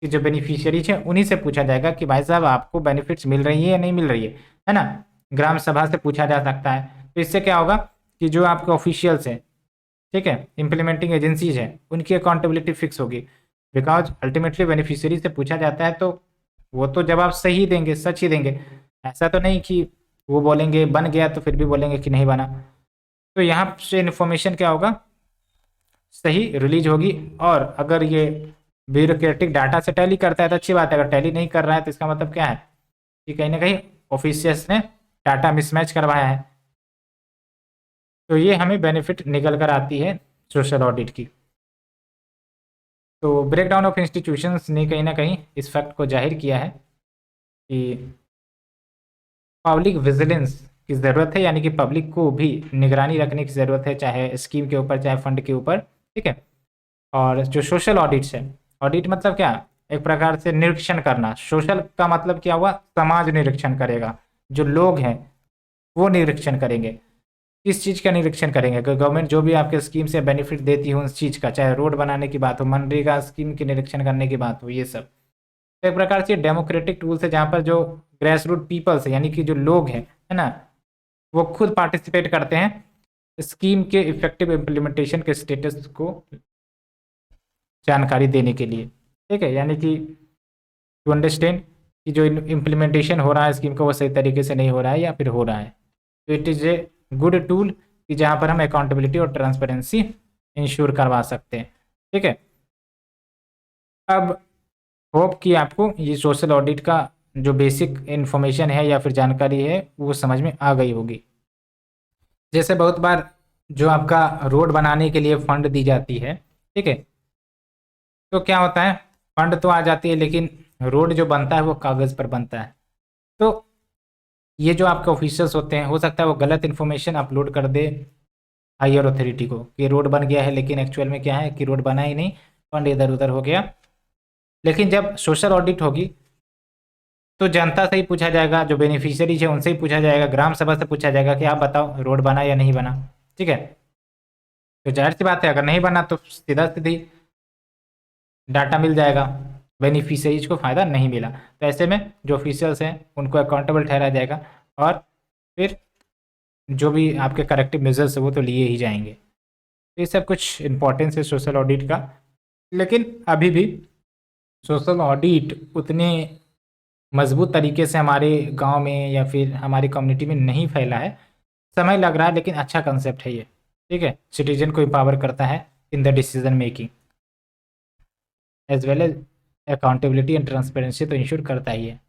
कि जो बेनिफिशियरीज हैं उन्हीं से पूछा जाएगा कि भाई साहब आपको बेनिफिट्स मिल रही है या नहीं मिल रही है ना। ग्राम सभा से पूछा जा सकता है। तो इससे क्या होगा कि जो आपके ऑफिशियल्स हैं, ठीक है, इम्प्लीमेंटिंग एजेंसीज हैं, उनकी अकाउंटेबिलिटी फिक्स होगी। बिकॉज अल्टीमेटली बेनिफिशियरी से पूछा जाता है तो वो तो जवाब सही देंगे, सच ही देंगे। ऐसा तो नहीं कि वो बोलेंगे बन गया तो फिर भी बोलेंगे कि नहीं बना। तो यहाँ से इन्फॉर्मेशन क्या होगा, सही रिलीज होगी। और अगर ये ब्यूरोक्रेटिक डाटा से टैली करता है तो अच्छी बात है, अगर टैली नहीं कर रहा है तो इसका मतलब क्या है कि कहीं ना कहीं ऑफिशियल्स ने डाटा मिसमैच करवाया है। तो ये हमें बेनिफिट निकल कर आती है सोशल ऑडिट की। तो ब्रेकडाउन ऑफ इंस्टीट्यूशंस ने कहीं ना कहीं इस फैक्ट को जाहिर किया है कि पब्लिक विजिलेंस की ज़रूरत है, यानी कि पब्लिक को भी निगरानी रखने की ज़रूरत है, चाहे स्कीम के ऊपर चाहे फंड के ऊपर। ठीक है, और जो सोशल ऑडिट्स है, ऑडिट मतलब क्या, एक प्रकार से निरीक्षण करना। सोशल का मतलब क्या हुआ, समाज निरीक्षण करेगा, जो लोग हैं वो निरीक्षण करेंगे। किस चीज़ का निरीक्षण करेंगे, कि गवर्नमेंट जो भी आपके स्कीम से बेनिफिट देती हो उस चीज़ का, चाहे रोड बनाने की बात हो, मनरेगा स्कीम के निरीक्षण करने की बात हो, ये सब। तो एक प्रकार से डेमोक्रेटिक टूल्स है जहाँ पर जो ग्रेस रूट पीपल्स है, यानी कि जो लोग हैं है ना, वो खुद पार्टिसिपेट करते हैं स्कीम के इफेक्टिव इम्प्लीमेंटेशन के स्टेटस को जानकारी देने के लिए। ठीक है, यानी कि टू अंडरस्टैंड कि जो इम्प्लीमेंटेशन हो रहा है स्कीम का वो सही तरीके से नहीं हो रहा है या फिर हो रहा है। तो it is a good tool कि जहाँ पर हम अकाउंटेबिलिटी और ट्रांसपेरेंसी इंश्योर करवा सकते हैं। ठीक है, अब होप कि आपको ये सोशल ऑडिट का जो बेसिक इन्फॉर्मेशन है या फिर जानकारी है वो समझ में आ गई होगी। जैसे बहुत बार जो आपका रोड बनाने के लिए फंड दी जाती है, ठीक है, तो क्या होता है, फंड तो आ जाती है लेकिन रोड जो बनता है वो कागज़ पर बनता है। तो ये जो आपके ऑफिसर्स होते हैं हो सकता है वो गलत इन्फॉर्मेशन अपलोड कर दे हायर अथॉरिटी को कि रोड बन गया है, लेकिन एक्चुअल में क्या है कि रोड बना ही नहीं, फंड इधर उधर हो गया। लेकिन जब सोशल ऑडिट होगी तो जनता से ही पूछा जाएगा, जो बेनिफिशियरीज है उनसे ही पूछा जाएगा, ग्राम सभा से पूछा जाएगा कि आप बताओ रोड बना या नहीं बना। ठीक है, तो जाहिर सी बात है अगर नहीं बना तो सीधा सीधी डाटा मिल जाएगा, बेनिफिशियरीज को फ़ायदा नहीं मिला। तो ऐसे में जो ऑफिशियल्स हैं उनको अकाउंटेबल ठहराया जाएगा और फिर जो भी आपके करेक्टिव मेजर्स है वो तो लिए ही जाएंगे। तो ये सब कुछ इम्पोर्टेंस है सोशल ऑडिट का। लेकिन अभी भी सोशल ऑडिट उतने मजबूत तरीके से हमारे गांव में या फिर हमारी कम्युनिटी में नहीं फैला है। समय लग रहा है, लेकिन अच्छा कंसेप्ट है ये। ठीक है, सिटीजन को एम्पावर करता है in the decision making as well as accountability and transparency तो इंश्योर करता ही है।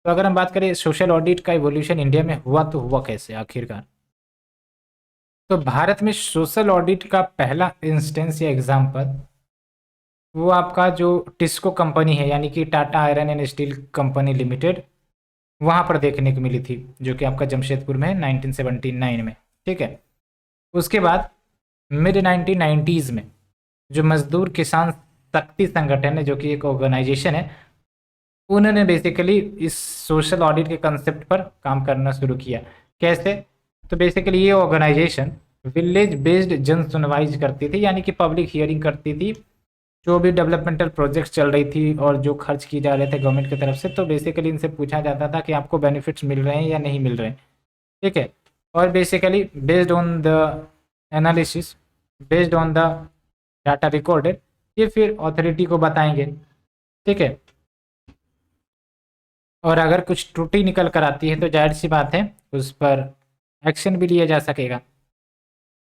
तो अगर हम बात करें सोशल ऑडिट का इवोल्यूशन इंडिया में हुआ तो हुआ कैसे आखिरकार। तो भारत में सोशल ऑडिट का पहला इंस्टेंस या एग्जाम्पल वो आपका जो टिस्को कंपनी है, यानी कि Tata iron and steel company limited, वहाँ पर देखने को मिली थी, जो कि आपका जमशेदपुर में है 1979 में। ठीक है, उसके बाद मिड 1990s में जो मजदूर किसान शक्ति संगठन है, जो कि एक ऑर्गेनाइजेशन है, उन्होंने बेसिकली इस सोशल ऑडिट के कंसेप्ट पर काम करना शुरू किया। कैसे? तो बेसिकली ये ऑर्गेनाइजेशन विलेज बेस्ड जन सुनवाई करती थी, यानी कि पब्लिक हियरिंग करती थी जो भी डेवलपमेंटल प्रोजेक्ट्स चल रही थी और जो खर्च किए जा रहे थे गवर्नमेंट की तरफ से। तो बेसिकली इनसे पूछा जाता था कि आपको बेनिफिट्स मिल रहे हैं या नहीं मिल रहे हैं। ठीक है, और basically based on the analysis, based on the data recorded, ये फिर अथॉरिटी को बताएंगे। ठीक है, और अगर कुछ त्रुटि निकल कर आती है तो जाहिर सी बात है उस पर एक्शन भी लिया जा सकेगा।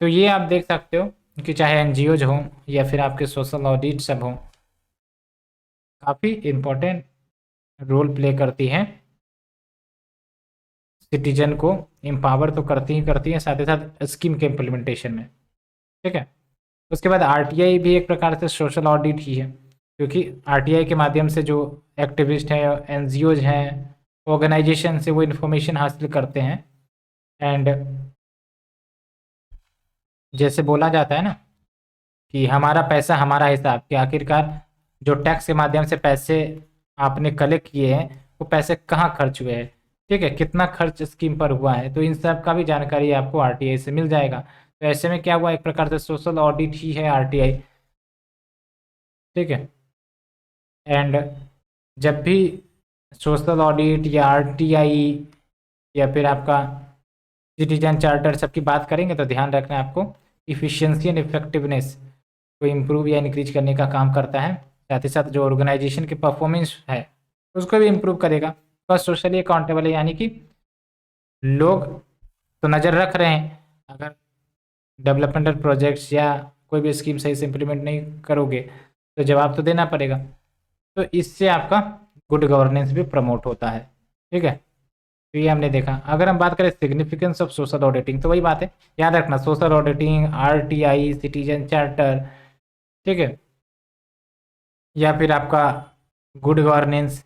तो ये आप देख सकते हो कि चाहे एनजीओज हों या फिर आपके सोशल ऑडिट सब हों, काफ़ी इम्पोर्टेंट रोल प्ले करती हैं, सिटीजन को एम्पावर तो करती हैं, साथ ही साथ स्कीम के इम्प्लीमेंटेशन में। ठीक है, उसके बाद आरटीआई भी एक प्रकार से सोशल ऑडिट ही है, क्योंकि आरटीआई के माध्यम से जो एक्टिविस्ट हैं, एनजीओज हैं, ऑर्गेनाइजेशन से वो इन्फॉर्मेशन हासिल करते हैं। एंड जैसे बोला जाता है ना कि हमारा पैसा हमारा हिसाब, कि आखिरकार जो टैक्स के माध्यम से पैसे आपने कलेक्ट किए हैं वो पैसे कहाँ खर्च हुए हैं, ठीक है, कितना खर्च स्कीम पर हुआ है, तो इन सब का भी जानकारी आपको आरटीआई से मिल जाएगा। तो ऐसे में क्या हुआ, एक प्रकार से सोशल ऑडिट ही है आरटीआई। ठीक है, एंड जब भी सोशल ऑडिट या आरटीआई या फिर आपका सिटीजन चार्टर सबकी बात करेंगे तो ध्यान रखना है आपको, इफ़िशियंसी एंड इफेक्टिवनेस को इम्प्रूव या इंक्रीज करने का काम करता है। साथ ही साथ जो ऑर्गेनाइजेशन की परफॉर्मेंस है उसको भी इम्प्रूव करेगा। बस सोशली अकाउंटेबल है, यानी कि लोग तो नज़र रख रहे हैं, अगर डेवलपमेंटल प्रोजेक्ट्स या कोई भी स्कीम सही से इम्प्लीमेंट नहीं करोगे तो जवाब तो देना पड़ेगा। तो इससे आपका गुड गवर्नेंस भी प्रमोट होता है। ठीक है, तो ये हमने देखा। अगर हम बात करें सिग्निफिकेंस ऑफ सोशल ऑडिटिंग, तो वही बात है, याद रखना social auditing, RTI, citizen charter, ठीक है, या फिर आपका गुड गवर्नेंस,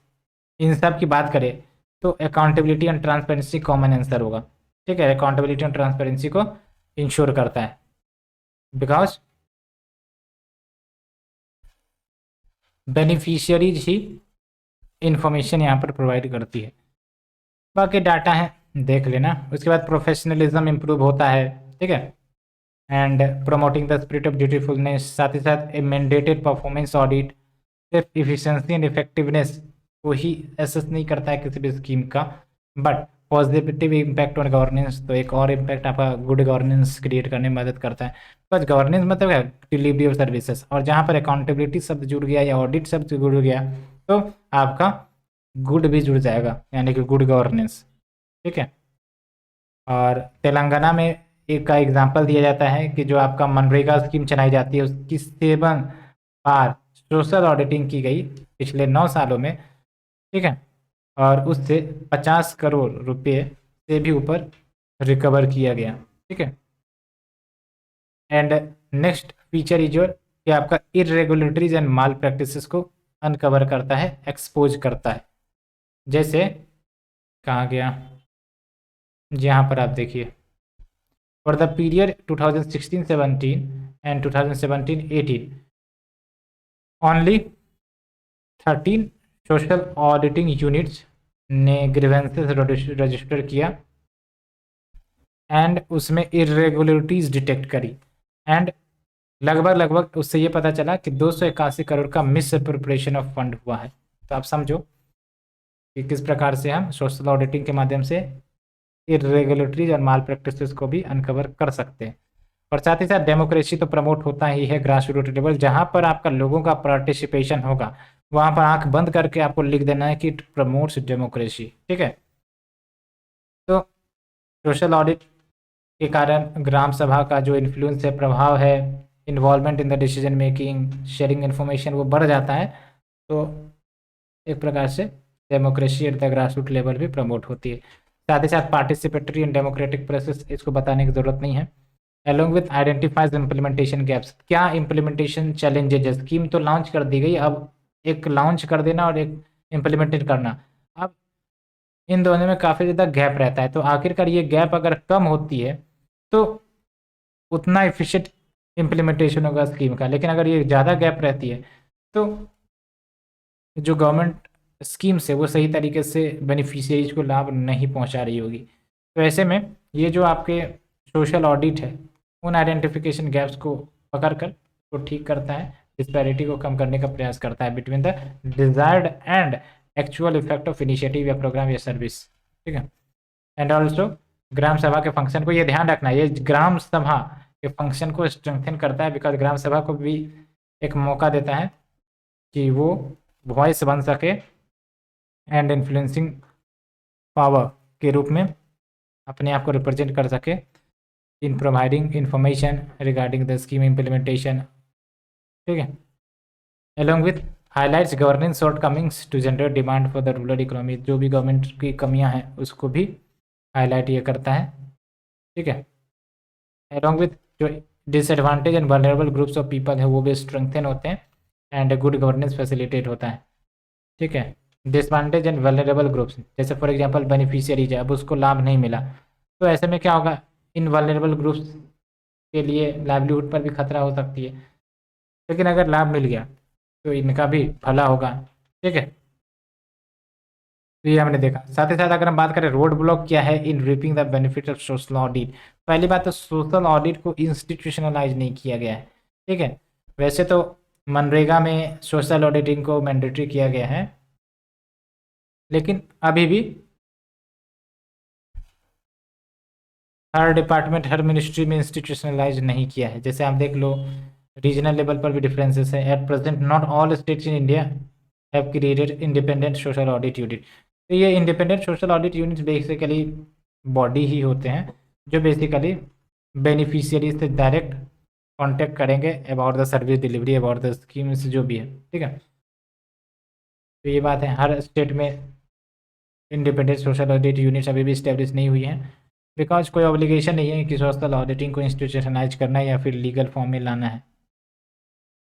इन सब की बात करें तो accountability and transparency common answer होगा। ठीक है, अकाउंटेबिलिटी एंड ट्रांसपेरेंसी को इंश्योर करता है, बिकॉज बेनिफिशियरीज ही इंफॉर्मेशन यहाँ पर प्रोवाइड करती है। बाकी डाटा है देख लेना। उसके बाद प्रोफेशनलिज्म इम्प्रूव होता है। ठीक है, and promoting the spirit of dutifulness, साथ ही साथ ए मैंडेटेड परफॉर्मेंस ऑडिट सिर्फ इफिशिएंसी एंड इफेक्टिवनेस को ही एसेस नहीं करता है किसी भी स्कीम का, but positive impact on governance, तो एक और इम्पैक्ट आपका गुड गवर्नेंस क्रिएट करने में मदद करता है। बस गवर्नेंस मतलब है डिलीवरी ऑफ सर्विसेज, और जहाँ पर अकाउंटेबिलिटी शब्द जुड़ गया या ऑडिट शब्द जुड़ गया तो आपका गुड भी जुड़ जाएगा, यानी कि गुड गवर्नेंस। ठीक है, और तेलंगाना में एक का एग्जांपल दिया जाता है कि जो आपका मनरेगा स्कीम चलाई जाती है उसकी 7 बार सोशल ऑडिटिंग की गई पिछले 9 सालों में। ठीक है, और उससे 50 करोड़ रुपए से भी ऊपर रिकवर किया गया। ठीक है, and next feature is your कि आपका इरेगुलेटरीज एंड माल प्रैक्टिसेस को अनकवर करता है, एक्सपोज करता है। जैसे कहाँ गया, यहाँ पर आप देखिए, for the period 2016-17 and 2017-18 only 13 social auditing units ने ग्रीवेंसेस रजिस्टर किया एंड उसमें इरेगुलरिटीज़ डिटेक्ट करी, एंड लगभग उससे ये पता चला कि 281 करोड़ का मिस अप्रोप्रिएशन ऑफ फंड हुआ है। तो आप समझो कि किस प्रकार से हम सोशल ऑडिटिंग के माध्यम से इरेगुलेटरीज और माल प्रैक्टिसेस को भी अनकवर कर सकते हैं। और साथ ही साथ डेमोक्रेसी तो प्रमोट होता ही है ग्रास रूट लेवल, जहाँ पर आपका लोगों का पार्टिसिपेशन होगा वहाँ पर आंख बंद करके आपको लिख देना है कि इट प्रमोट्स डेमोक्रेसी, ठीक है। तो सोशल ऑडिट के कारण ग्राम सभा का जो इन्फ्लुएंस है, प्रभाव है, involvement in the decision making, sharing information, वो बढ़ जाता है। तो एक प्रकार से democracy at the grass root level भी प्रमोट होती है। साथ ही साथ पार्टिसिपेटरी एंड डेमोक्रेटिक प्रोसेस, इसको बताने की जरूरत नहीं है। along with identifies implementation gaps, क्या implementation challenges, स्कीम तो लॉन्च कर दी गई, अब एक लॉन्च कर देना और एक इम्प्लीमेंटेड करना, अब इन दोनों में काफ़ी ज़्यादा गैप रहता है। तो आखिरकार ये गैप अगर कम होती है तो उतना एफिशिएंट इम्प्लीमेंटेशन होगा स्कीम का, लेकिन अगर ये ज़्यादा गैप रहती है तो जो गवर्नमेंट स्कीम्स है वो सही तरीके से बेनिफिशियरीज को लाभ नहीं पहुंचा रही होगी। तो ऐसे में ये जो आपके सोशल ऑडिट है उन आइडेंटिफिकेशन गैप्स को पकड़ कर तो ठीक करता है, डिस्पैरिटी को कम करने का प्रयास करता है between the desired and actual effect of initiative या प्रोग्राम या सर्विस, ठीक है। एंड ऑल्सो ग्राम सभा के फंक्शन को ये ध्यान रखना है, ये ग्राम सभा के फंक्शन को स्ट्रेंथन करता है, बिकॉज ग्राम सभा को भी एक मौका देता है कि वो वॉइस बन सके एंड इन्फ्लुएंसिंग पावर के रूप में अपने आप को रिप्रेजेंट कर सके in providing information regarding the scheme implementation, ठीक है। Along with highlights governance shortcomings to generate demand for the rural economy, जो भी गवर्नमेंट की कमियां हैं उसको भी हाईलाइट ये करता है, ठीक है। अलॉन्ग विथ जो disadvantage and vulnerable groups of people है वो भी स्ट्रेंथन होते हैं एंड गुड गवर्नेंस फैसिलिटेट होता है, ठीक है। डिसएडवांटेज एंड वल्नरेबल ग्रुप्स, जैसे फॉर एग्जांपल बेनिफिशियरीज है, अब उसको लाभ नहीं मिला, तो ऐसे में क्या होगा, इन वल्नरेबल ग्रुप्स के लिए लाइवलीहुड पर भी खतरा हो सकती है, लेकिन अगर लाभ मिल गया तो इनका भी भला होगा, ठीक है। तो ये हमने देखा। साथ ही साथ अगर हम बात करें रोड ब्लॉक क्या है in reaping the benefit of social audit, पहली बात तो सोशल ऑडिट को इंस्टीट्यूशनलाइज नहीं किया गया है, ठीक है। वैसे तो मनरेगा में सोशल ऑडिटिंग को मैंडेटरी किया गया है, लेकिन अभी भी हर डिपार्टमेंट हर मिनिस्ट्री में इंस्टीट्यूशनलाइज नहीं किया है। जैसे आप देख लो रीजनल लेवल पर भी डिफरेंसेस है। At present not all states in India have created independent social audit unit. तो ये independent social audit unit basically body ही होते हैं जो बेसिकली बेनिफिशियरी से डायरेक्ट कांटेक्ट करेंगे about the service delivery, about the schemes जो भी है, ठीक है। तो ये बात है, हर स्टेट में इंडिपेंडेंट सोशल ऑडिट यूनिट्स अभी भी स्टैब्लिश नहीं हुई हैं, बिकॉज कोई ऑब्लिगेशन नहीं है कि सोशल ऑडिटिंग को इंस्टीट्यूशनलाइज करना है या फिर लीगल फॉर्म में लाना है।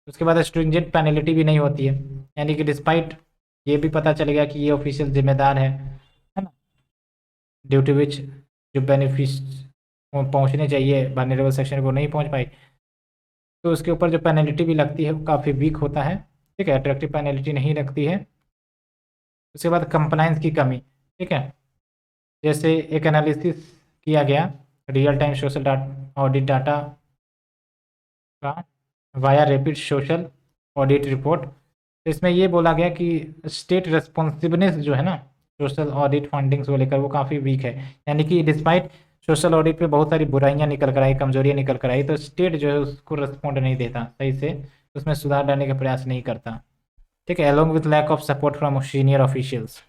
उसके बाद स्ट्रिंजेंट पेनल्टी भी नहीं होती है, यानी कि डिस्पाइट ये भी पता चलेगा कि ये ऑफिशियल जिम्मेदार है ना, ड्यू टू विच जो बेनिफिट पहुंचने चाहिए वल्नरेबल सेक्शन को नहीं पहुंच पाई, तो उसके ऊपर जो पेनल्टी भी लगती है वो काफ़ी वीक होता है, ठीक है, अट्रैक्टिव पेनल्टी नहीं लगती है। उसके बाद कंप्लाइंस की कमी, ठीक है, जैसे एक एनालिसिस किया गया real time social audit data का via rapid social audit report, तो इसमें ये बोला गया कि स्टेट रेस्पॉन्सिबनेस जो है ना सोशल ऑडिट फंडिंग्स को लेकर वो काफ़ी वीक है, यानी कि डिस्पाइट सोशल ऑडिट पे बहुत सारी बुराइयां निकल कर आई, कमजोरियां निकल कर आई, तो स्टेट जो है उसको रेस्पॉन्ड नहीं देता सही से, उसमें सुधार लाने का प्रयास नहीं करता, ठीक है। Along with lack of support from senior officials,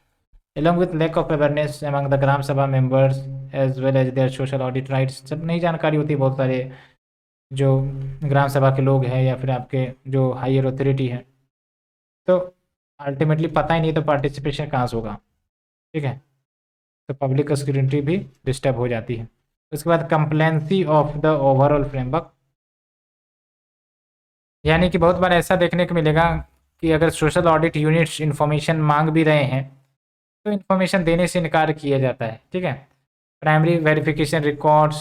along with lack of awareness among the gram sabha members as well as their social audit rights, सब नहीं जानकारी होती बहुत सारे जो ग्राम सभा के लोग हैं या फिर आपके जो हायर अथॉरिटी है, तो अल्टीमेटली पता ही नहीं तो पार्टिसिपेशन कहाँ से होगा, ठीक है। तो पब्लिक स्क्रूटिनी भी डिस्टर्ब हो जाती है। उसके बाद कंप्लेंसी ऑफ द ओवरऑल फ्रेमवर्क, यानी कि बहुत बार ऐसा देखने को मिलेगा कि अगर सोशल ऑडिट यूनिट्स इंफॉर्मेशन मांग भी रहे हैं तो इन्फॉर्मेशन देने से इनकार किया जाता है, ठीक है। प्राइमरी वेरिफिकेशन रिकॉर्ड्स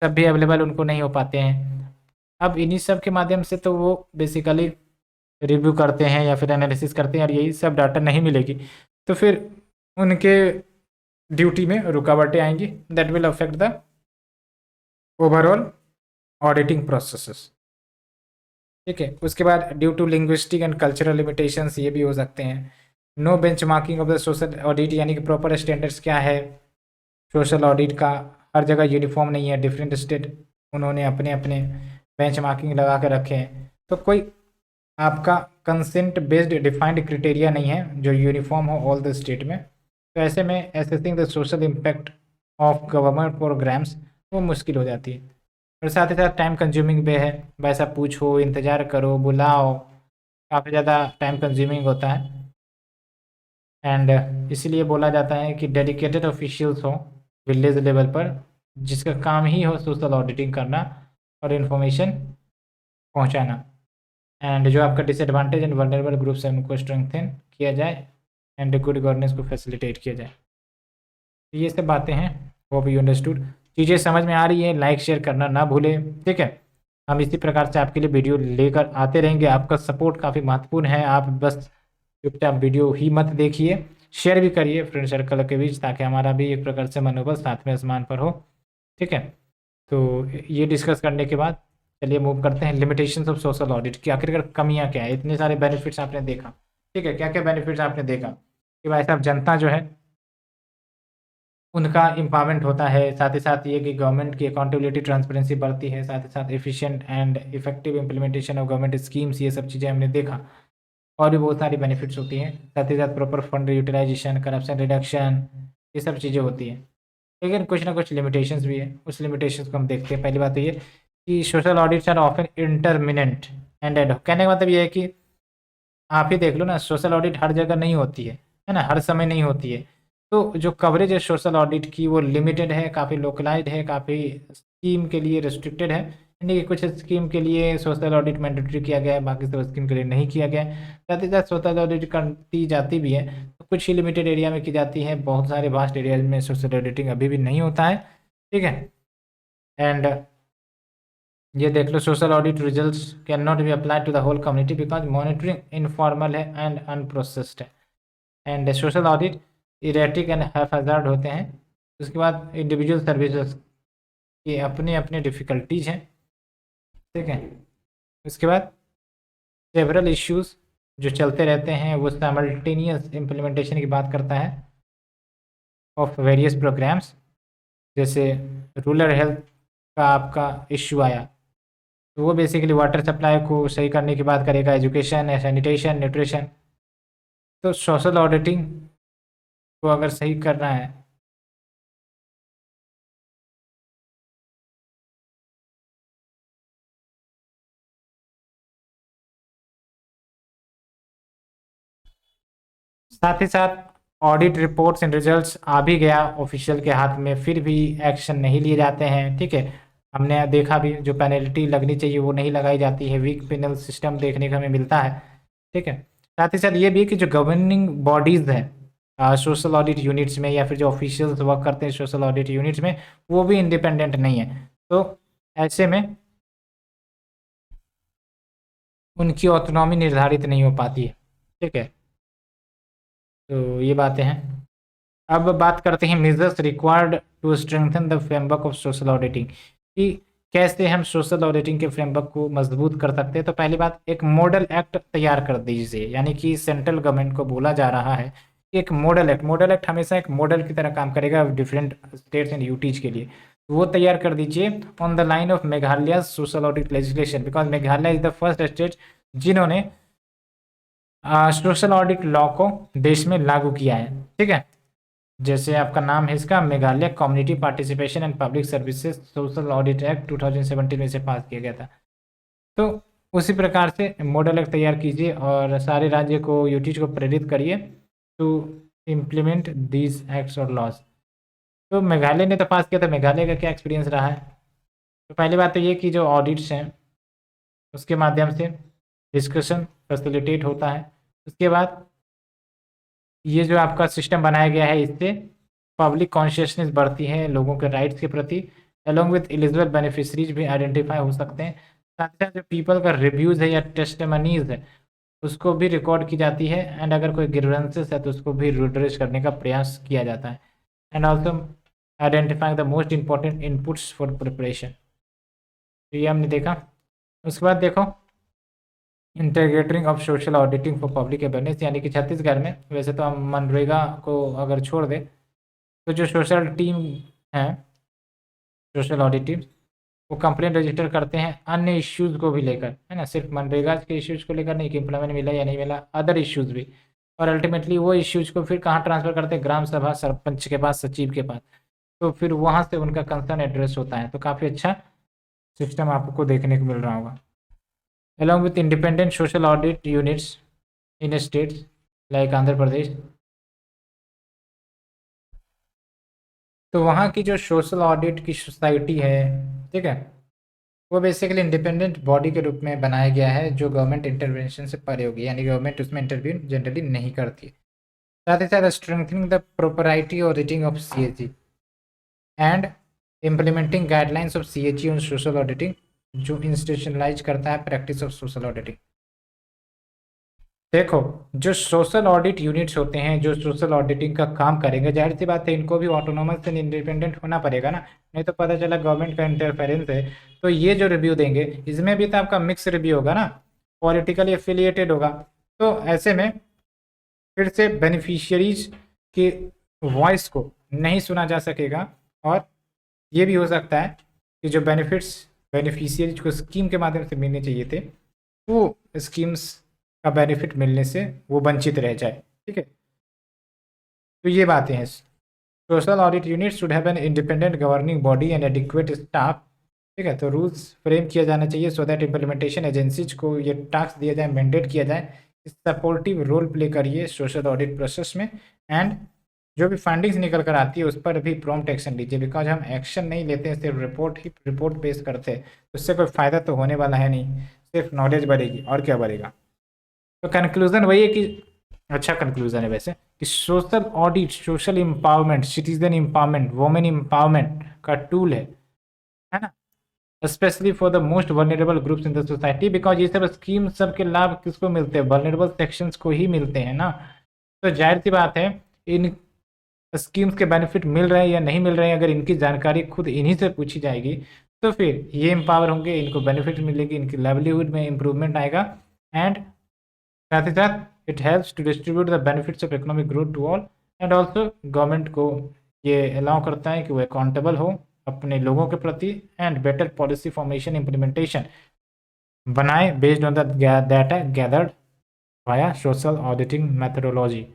सब भी अवेलेबल उनको नहीं हो पाते हैं। अब इन्हीं सब के माध्यम से तो वो बेसिकली रिव्यू करते हैं या फिर एनालिसिस करते हैं और यही सब डाटा नहीं मिलेगी तो फिर उनके ड्यूटी में रुकावटें आएंगी, that will affect the overall auditing processes, ठीक है। उसके बाद due to linguistic and cultural limitations ये भी हो सकते हैं। No benchmarking of the social audit, यानी कि प्रॉपर स्टैंडर्ड्स क्या है सोशल ऑडिट का, हर जगह यूनिफॉर्म नहीं है, डिफरेंट स्टेट उन्होंने अपने अपने बेंच मार्किंग लगा कर रखे हैं, तो कोई आपका कंसेंट बेस्ड डिफाइंड क्रिटेरिया नहीं है जो यूनिफॉर्म हो ऑल द स्टेट में, तो ऐसे में assessing the social impact of government programmes वो मुश्किल हो जाती है। और साथ ही साथ टाइम कंज्यूमिंग भी है, वैसा पूछो, इंतज़ार करो, बुलाओ, काफ़ी ज़्यादा टाइम कंज्यूमिंग होता है। एंड इसीलिए बोला जाता है कि डेडिकेटेड ऑफिशियल्स हो विलेज लेवल पर, जिसका काम ही हो सोशल ऑडिटिंग करना और इन्फॉर्मेशन पहुंचाना। एंड जो आपका डिसएडवांटेज एंड वल्नरेबल ग्रुप्स है उनको स्ट्रेंथन किया जाए एंड गुड गवर्नेंस को फैसिलिटेट किया जाए। तो ये सब बातें हैं, होप यू अंडरस्टूड। चीज़ें समझ में आ रही है, लाइक शेयर करना ना भूलें, ठीक है। हम इसी प्रकार से आपके लिए वीडियो लेकर आते रहेंगे, आपका सपोर्ट काफ़ी महत्वपूर्ण है। आप बस चुपचाप वीडियो ही मत देखिए, शेयर भी करिए फ्रेंड सर्कल के बीच, ताकि हमारा भी एक प्रकार से मनोबल साथ में आसमान पर हो, ठीक है। तो ये डिस्कस करने के बाद चलिए मूव करते हैं लिमिटेशंस ऑफ सोशल ऑडिट की, आखिरकार कमियां क्या है। इतने सारे बेनिफिट्स आपने देखा, ठीक है, क्या क्या बेनिफिट्स आपने देखा कि भाई साहब जनता जो है उनका एम्पावरमेंट होता है, साथ ही साथ ये कि गवर्नमेंट की अकाउंटेबिलिटी ट्रांसपेरेंसी बढ़ती है, साथ ही साथ efficient and effective implementation of government schemes, ये सब चीज़ें हमने देखा। और भी बहुत सारी बेनिफिट्स होती हैं, साथ ही साथ proper fund utilisation, corruption reduction, ये सब चीज़ें होती हैं। लेकिन कुछ ना कुछ लिमिटेशंस भी है, उस लिमिटेशंस को हम देखते हैं। पहली बात तो ये कि social audits are often intermittent and ad hoc. कहने का मतलब ये है कि आप ही देख लो ना, सोशल ऑडिट हर जगह नहीं होती है ना, हर समय नहीं होती है। तो जो कवरेज है सोशल ऑडिट की वो लिमिटेड है, काफ़ी लोकलाइज्ड है, काफ़ी स्कीम के लिए रिस्ट्रिक्टेड है, यानी कि कुछ स्कीम के लिए सोशल ऑडिट मैंडेटरी किया गया है, बाकी सब स्कीम के लिए नहीं किया गया है। साथ ही साथ सोशल ऑडिट करती जाती भी है तो कुछ ही लिमिटेड एरिया में की जाती है, बहुत सारे वास्ट एरियाज में सोशल ऑडिटिंग अभी भी नहीं होता है, ठीक है। एंड ये देख लो, social audit results can not be applied to the whole community because monitoring informal है एंड अनप्रोसेस्ड है। And social audit erratic and haphazard होते हैं। उसके बाद इंडिविजुअल सर्विसेज की अपने अपने डिफ़िकल्टीज हैं, ठीक है। उसके बाद सेवरल इश्यूज जो चलते रहते हैं, वो साइमल्टेनियस इम्प्लीमेंटेशन की बात करता है ऑफ वेरियस प्रोग्राम्स। जैसे रूरल हेल्थ का आपका इश्यू आया, तो वो बेसिकली वाटर सप्लाई को सही करने की बात करेगा, एजुकेशन, सैनिटेशन, न्यूट्रिशन। तो सोशल ऑडिटिंग को अगर सही करना है, साथ ही साथ ऑडिट रिपोर्ट्स एंड रिजल्ट्स आ भी गया ऑफिशियल के हाथ में, फिर भी एक्शन नहीं लिए जाते हैं, ठीक है। हमने देखा भी, जो पेनल्टी लगनी चाहिए वो नहीं लगाई जाती है, वीक पेनल सिस्टम देखने को हमें मिलता है, ठीक है। साथ ही साथ ये भी कि जो गवर्निंग बॉडीज़ हैं सोशल ऑडिट यूनिट्स में, या फिर जो ऑफिशियल्स वर्क करते हैं सोशल ऑडिट यूनिट्स में, वो भी इंडिपेंडेंट नहीं है। तो ऐसे में उनकी ऑटोनॉमी निर्धारित नहीं हो पाती है, ठीक है। तो ये बातें हैं। अब बात करते हैं measures required to strengthen the framework of social auditing, कि कैसे हम सोशल ऑडिटिंग के फ्रेमवर्क को मजबूत कर सकते हैं। तो पहली बात, एक मॉडल एक्ट तैयार कर दीजिए, यानी कि सेंट्रल गवर्नमेंट को बोला जा रहा है कि एक मॉडल एक्ट हमेशा एक मॉडल की तरह काम करेगा डिफरेंट स्टेट्स एंड यूटीज के लिए। तो वो तैयार कर दीजिए on the line of Meghalaya social audit legislation, because Meghalaya is the first state जिन्होंने सोशल ऑडिट लॉ को देश में लागू किया है, ठीक है। जैसे आपका नाम है इसका, Meghalaya community participation and public services social audit act 2017 में से पास किया गया था। तो उसी प्रकार से मॉडल एक्ट तैयार कीजिए और सारे राज्य को, यूटीज को प्रेरित करिए टू इम्प्लीमेंट दीज एक्ट्स और लॉज। तो मेघालय ने तो पास किया था, मेघालय का क्या एक्सपीरियंस रहा है। तो पहली बात तो ये कि जो ऑडिट्स हैं उसके माध्यम से डिस्कशन फैसिलिटेट होता है। उसके बाद ये जो आपका सिस्टम बनाया गया है, इससे पब्लिक कॉन्शियसनेस बढ़ती है लोगों के राइट्स के प्रति, अलॉन्ग विथ एलिजिबल बेनिफिशरीज भी आइडेंटिफाई हो सकते हैं। साथ ही साथ जो पीपल का रिव्यूज़ है या टेस्टिमनीज है उसको भी रिकॉर्ड की जाती है, एंड अगर कोई ग्रीवेंसेस है तो उसको भी रिड्रेस करने का प्रयास किया जाता है। And also identifying the most important inputs for preparation, तो ये हमने देखा। उसके बाद देखो integrating of social auditing for public awareness, यानी कि छत्तीसगढ़ में, वैसे तो हम मनरेगा को अगर छोड़ दें तो जो सोशल टीम है, सोशल ऑडिट टीम, वो कंप्लेंट रजिस्टर करते हैं अन्य इश्यूज़ को भी लेकर, है ना, सिर्फ मनरेगा के इश्यूज़ को लेकर नहीं कि एम्प्लॉयमेंट मिला या नहीं मिला, अदर इश्यूज़ भी। और अल्टीमेटली वो इश्यूज़ को फिर कहाँ ट्रांसफ़र करते हैं, ग्राम सभा सरपंच के पास, सचिव के पास, तो फिर वहाँ से उनका कंसर्न एड्रेस होता है। तो काफ़ी अच्छा सिस्टम आपको देखने को मिल रहा होगा। along with independent social audit units in states like Andhra Pradesh, तो वहाँ की जो सोशल ऑडिट की सोसाइटी है, ठीक है, वो बेसिकली इंडिपेंडेंट बॉडी के रूप में बनाया गया है जो गवर्नमेंट इंटरवेंशन से परे होगी, यानी गवर्नमेंट उसमें इंटरव्यू जनरली नहीं करती है। साथ ही साथ strengthening the propriety auditing of CAG and implementing guidelines of CAG on social auditing, जो इंस्टीट्यूशनलाइज करता है प्रैक्टिस ऑफ सोशल ऑडिटिंग। देखो, जो सोशल ऑडिट यूनिट्स होते हैं जो सोशल ऑडिटिंग का काम करेंगे, जाहिर सी बात है इनको भी ऑटोनोमस एंड इंडिपेंडेंट होना पड़ेगा ना, नहीं तो पता चला गवर्नमेंट का इंटरफेरेंस है। तो ये जो रिव्यू देंगे इसमें भी तो आपका मिक्स रिव्यू होगा ना, पॉलिटिकली एफिलिएटेड होगा। तो ऐसे में फिर से बेनिफिशियरीज के वॉइस को नहीं सुना जा सकेगा, और ये भी हो सकता है कि जो बेनिफिशियरीज को स्कीम के माध्यम से मिलने चाहिए थे, वो स्कीम्स का बेनिफिट मिलने से वो वंचित रह जाए। ठीक है, तो ये बातें हैं। Social audit unit should have an independent governing body and adequate staff. ठीक है, तो रूल्स फ्रेम किया जाना चाहिए सो दैट इम्प्लीमेंटेशन एजेंसीज को ये टास्क दिया जाए, मैंडेट किया जाए, सपोर्टिव रोल प्ले करिए सोशल ऑडिट प्रोसेस में, एंड जो भी फंडिंग्स निकल कर आती है उस पर भी प्रॉम्प्ट एक्शन लीजिए। बिकॉज हम एक्शन नहीं लेते हैं, सिर्फ रिपोर्ट पेश करते हैं, तो उससे कोई फ़ायदा तो होने वाला है नहीं, सिर्फ नॉलेज बढ़ेगी और क्या बढ़ेगा। तो कंक्लूजन वही है कि अच्छा कंक्लूजन है वैसे कि social audit social empowerment, citizen empowerment, women empowerment का टूल है ना, specially for the most vulnerable groups in the society. Because ये सब स्कीम सबके लाभ किसको मिलते हैं, वल्नरेबल सेक्शंस को ही मिलते हैं ना। तो जाहिर सी बात है इन स्कीम्स के बेनिफिट मिल रहे हैं या नहीं मिल रहे हैं, अगर इनकी जानकारी खुद इन्हीं से पूछी जाएगी तो फिर ये एम्पावर होंगे, इनको बेनिफिट मिलेगी, इनकी लाइवलीहुड में इंप्रूवमेंट आएगा, एंड साथ ही साथ it helps to distribute the benefits of economic growth to all, and also government को ये अलाउ करता है कि वो अकाउंटेबल हो अपने लोगों के प्रति, and better policy formation implementation बनाए based on the data gathered via social auditing methodology.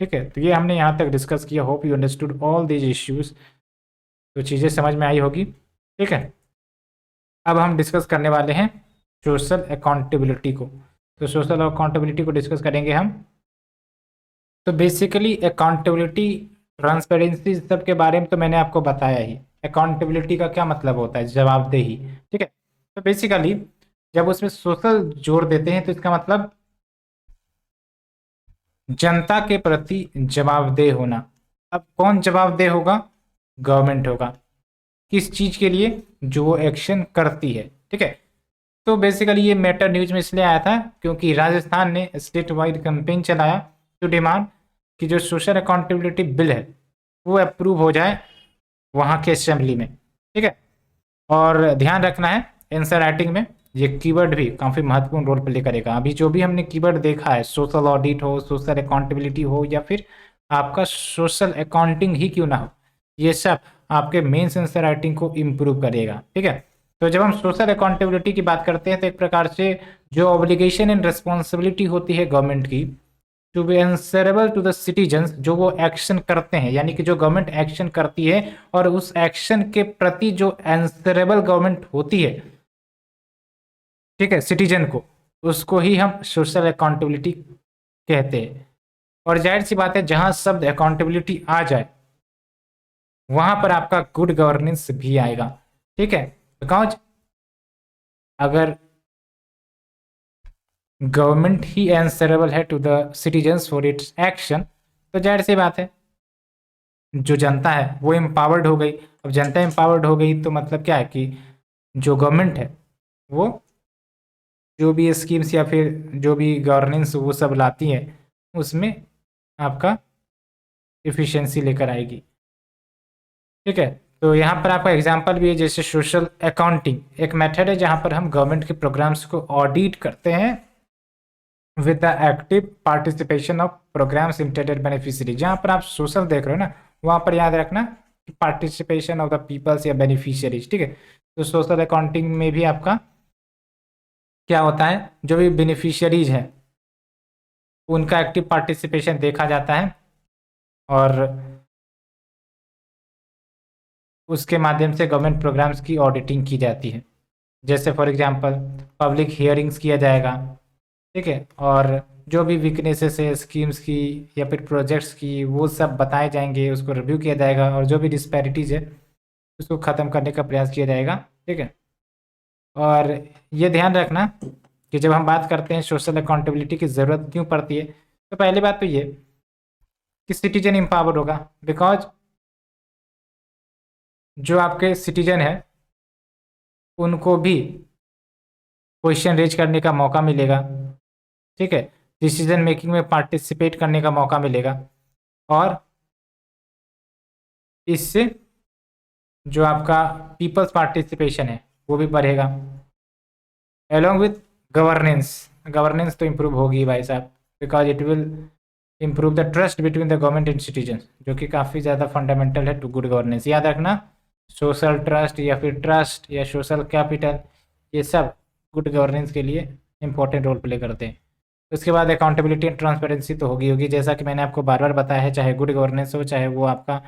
ठीक है, तो ये हमने यहाँ तक डिस्कस किया। Hope you understood all these issues, तो चीज़ें समझ में आई होगी। ठीक है, अब हम डिस्कस करने वाले हैं सोशल अकाउंटेबिलिटी को। तो सोशल अकाउंटेबिलिटी को डिस्कस करेंगे हम। तो बेसिकली अकाउंटेबिलिटी, ट्रांसपेरेंसी सब के बारे में तो मैंने आपको बताया ही। अकाउंटेबिलिटी का क्या मतलब होता है, जवाबदेही। ठीक है, तो बेसिकली जब उसमें सोशल जोड़ देते हैं तो इसका मतलब जनता के प्रति जवाबदेह होना। अब कौन जवाबदेह होगा, गवर्नमेंट होगा। किस चीज़ के लिए, जो वो एक्शन करती है। ठीक है, तो बेसिकली ये मैटर न्यूज में इसलिए आया था क्योंकि राजस्थान ने स्टेट वाइड कैंपेन चलाया टू डिमांड कि जो सोशल अकाउंटेबिलिटी बिल है वो अप्रूव हो जाए वहाँ के असेंबली में। ठीक है, और ध्यान रखना है आंसर राइटिंग में ये कीवर्ड भी काफ़ी महत्वपूर्ण रोल प्ले करेगा। अभी जो भी हमने कीवर्ड देखा है, सोशल ऑडिट हो, सोशल अकाउंटेबिलिटी हो, या फिर आपका सोशल अकाउंटिंग ही क्यों ना हो, ये सब आपके मेंस आंसर राइटिंग को इम्प्रूव करेगा। ठीक है, तो जब हम सोशल अकाउंटेबिलिटी की बात करते हैं तो एक प्रकार से जो ऑब्लिगेशन एंड रिस्पॉन्सिबिलिटी होती है गवर्नमेंट की to be answerable to the citizens, जो वो एक्शन करते हैं, यानी कि जो गवर्नमेंट एक्शन करती है और उस एक्शन के प्रति जो आंसरेबल गवर्नमेंट होती है, ठीक है, सिटीजन को, उसको ही हम सोशल अकाउंटेबिलिटी कहते हैं। और जाहिर सी बात है जहां शब्द अकाउंटेबिलिटी आ जाए वहां पर आपका गुड गवर्नेंस भी आएगा। ठीक है, बिकॉज अगर गवर्नमेंट ही आंसरेबल है to the citizens for its action, तो जाहिर सी बात है जो जनता है वो एम्पावर्ड हो गई। अब जनता एम्पावर्ड हो गई तो मतलब क्या है कि जो गवर्नमेंट है वो जो भी स्कीम्स या फिर जो भी गवर्नेंस वो सब लाती है उसमें आपका इफ़िशेंसी लेकर आएगी। ठीक है, तो यहाँ पर आपका एग्जांपल भी है, जैसे सोशल अकाउंटिंग एक मेथड है जहाँ पर हम गवर्नमेंट के प्रोग्राम्स को ऑडिट करते हैं with the active participation of programmes intended beneficiary. जहाँ पर आप सोशल देख रहे हो ना, वहाँ पर याद रखना पार्टिसिपेशन ऑफ द पीपल्स या बेनिफिशियरीज, ठीक है। तो सोशल अकाउंटिंग में भी आपका क्या होता है, जो भी बेनिफिशियरीज है उनका एक्टिव पार्टिसिपेशन देखा जाता है और उसके माध्यम से गवर्नमेंट प्रोग्राम्स की ऑडिटिंग की जाती है। जैसे फॉर एग्जांपल पब्लिक हियरिंग्स किया जाएगा, ठीक है, और जो भी वीकनेसेस है स्कीम्स की या फिर प्रोजेक्ट्स की वो सब बताए जाएंगे, उसको रिव्यू किया जाएगा और जो भी डिस्पैरिटीज़ है उसको ख़त्म करने का प्रयास किया जाएगा, ठीक है। और ये ध्यान रखना कि जब हम बात करते हैं सोशल अकाउंटेबिलिटी की ज़रूरत क्यों पड़ती है, तो पहली बात तो ये कि सिटीजन एम्पावर्ड होगा, बिकॉज जो आपके सिटीजन है उनको भी क्वेश्चन रेज करने का मौका मिलेगा, ठीक है, डिसीजन मेकिंग में पार्टिसिपेट करने का मौका मिलेगा और इससे जो आपका पीपल्स पार्टिसिपेशन है वो भी बढ़ेगा। अलॉन्ग विथ गवर्नेंस, गवर्नेंस तो इम्प्रूव होगी भाई साहब, because it will improve the trust between the government and citizen, जो कि काफ़ी ज़्यादा फंडामेंटल है टू गुड गवर्नेंस। याद रखना, सोशल ट्रस्ट या फिर ट्रस्ट या सोशल कैपिटल, ये सब गुड गवर्नेंस के लिए इंपॉर्टेंट रोल प्ले करते हैं। उसके बाद अकाउंटेबिलिटी एंड ट्रांसपेरेंसी तो होगी, जैसा कि मैंने आपको बार बार बताया है, चाहे गुड गवर्नेंस हो, चाहे वो आपका